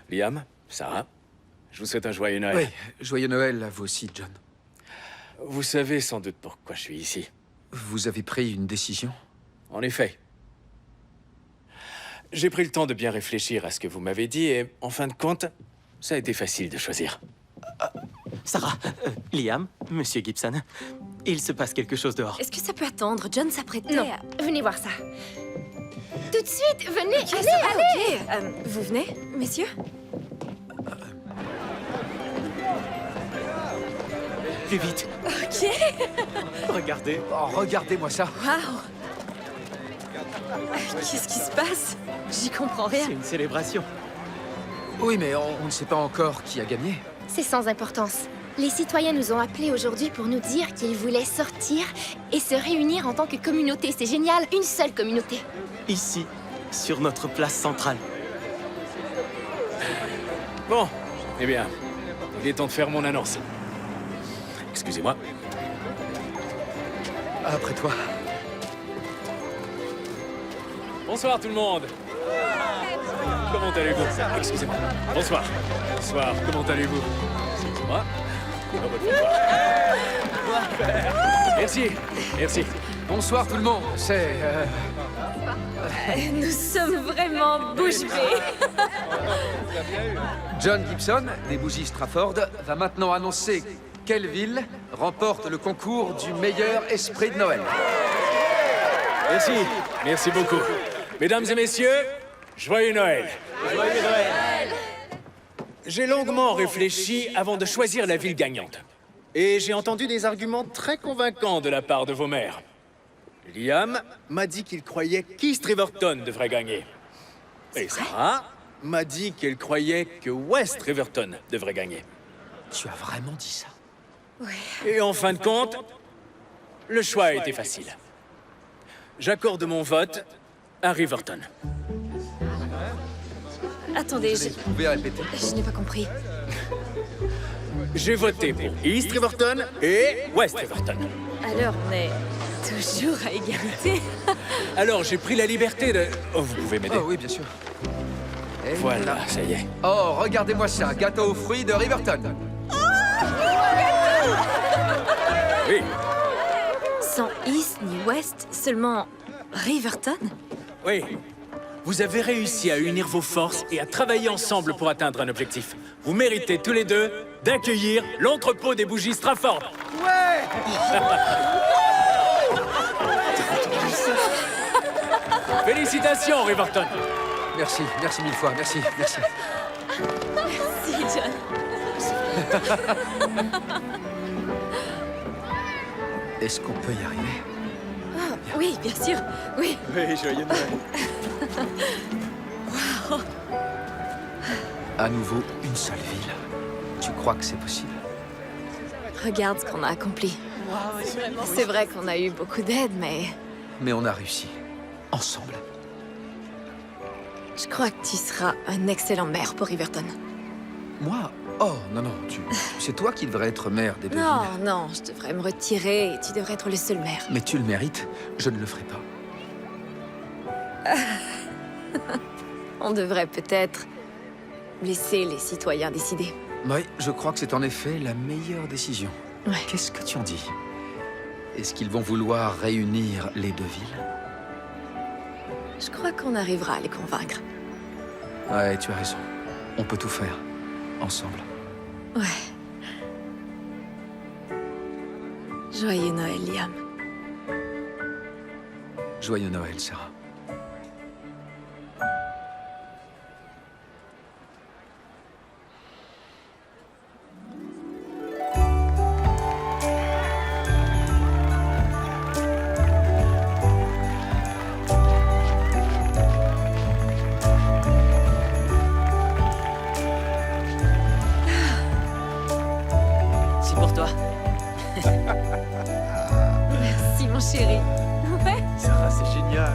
E: Liam, Sarah, je vous souhaite un joyeux Noël.
C: Oui, joyeux Noël à vous aussi, John.
E: Vous savez sans doute pourquoi je suis ici.
C: Vous avez pris une décision?
E: En effet. J'ai pris le temps de bien réfléchir à ce que vous m'avez dit et, en fin de compte, ça a été facile de choisir.
K: Sarah, Liam, Monsieur Gibson, il se passe quelque chose dehors.
D: Est-ce que ça peut attendre? John s'apprêtait
G: Non,
D: à...
G: venez voir ça. Tout de suite, venez,
D: Ok,
G: allez,
D: ça va,
G: allez.
D: ok. Vous venez, messieurs?
K: Plus vite.
D: Ok.
K: Regardez.
C: Oh, regardez-moi ça.
D: Waouh. Qu'est-ce qui se passe? J'y comprends rien.
K: C'est une célébration.
C: Oui, mais on ne sait pas encore qui a gagné.
G: C'est sans importance. Les citoyens nous ont appelés aujourd'hui pour nous dire qu'ils voulaient sortir et se réunir en tant que communauté. C'est génial, une seule communauté.
K: Ici, sur notre place centrale.
E: Bon, eh bien, il est temps de faire mon annonce. Excusez-moi.
C: Après toi.
E: Bonsoir tout le monde. Comment allez-vous? Excusez-moi. Bonsoir. Bonsoir, comment allez-vous? Excusez-moi. Merci, merci.
C: Bonsoir tout le monde. C'est...
D: Nous sommes vraiment bouche bée.
C: John Gibson, des bougies Strafford, va maintenant annoncer quelle ville remporte le concours du meilleur esprit de Noël.
E: Merci, merci beaucoup. Mesdames et messieurs, joyeux Noël.
H: Joyeux Noël.
E: J'ai longuement réfléchi avant de choisir la ville gagnante. Et j'ai entendu des arguments très convaincants de la part de vos maires. Liam m'a dit qu'il croyait qu'East Riverton devrait gagner. Et Sarah m'a dit qu'elle croyait que West Riverton devrait gagner.
C: Tu as vraiment dit ça?
E: Et en fin de compte, le choix a été facile. J'accorde mon vote à Riverton.
D: Attendez,
C: Vous pouvez répéter?
D: je n'ai pas compris.
E: J'ai voté pour East Riverton et West Riverton.
D: Alors, on est toujours à égalité.
E: Alors, j'ai pris la liberté de... Oh, vous pouvez m'aider?
C: Oh oui, bien sûr. Et
E: Voilà, ça y est.
C: Oh, regardez-moi ça, gâteau aux fruits de Riverton.
E: Oui.
D: Sans East ni West, seulement Riverton?
E: Oui. Vous avez réussi à unir vos forces et à travailler ensemble pour atteindre un objectif. Vous méritez tous les deux d'accueillir l'entrepôt des bougies Strafford. Félicitations, Riverton.
C: Merci, merci mille fois, merci, merci.
D: Merci, John.
C: Est-ce qu'on peut y arriver?
D: Ah, oui, bien sûr, oui.
I: Oui, joyeux Noël.
D: Wow.
C: À nouveau, une seule ville. Tu crois que c'est possible?
D: Regarde ce qu'on a accompli. C'est vrai qu'on a eu beaucoup d'aide, mais
C: Mais on a réussi. Ensemble.
D: je crois que tu seras un excellent maire pour Riverton.
C: Moi? Oh, non, non, c'est toi qui devrais être maire des deux
D: Non,
C: villes.
D: non, je devrais me retirer et tu devrais être le seul maire.
C: Mais tu le mérites, je ne le ferai pas.
D: On devrait peut-être laisser les citoyens décider.
C: Oui, je crois que c'est en effet la meilleure décision.
D: Ouais.
C: Qu'est-ce que tu en dis? Est-ce qu'ils vont vouloir réunir les deux villes?
D: Je crois qu'on arrivera à les convaincre.
C: Ouais, tu as raison. On peut tout faire. Ensemble.
D: Ouais. Joyeux Noël, Liam.
C: Joyeux Noël, Sarah.
H: C'est pour toi.
D: Merci, mon chéri. Ouais.
I: Sarah, c'est génial.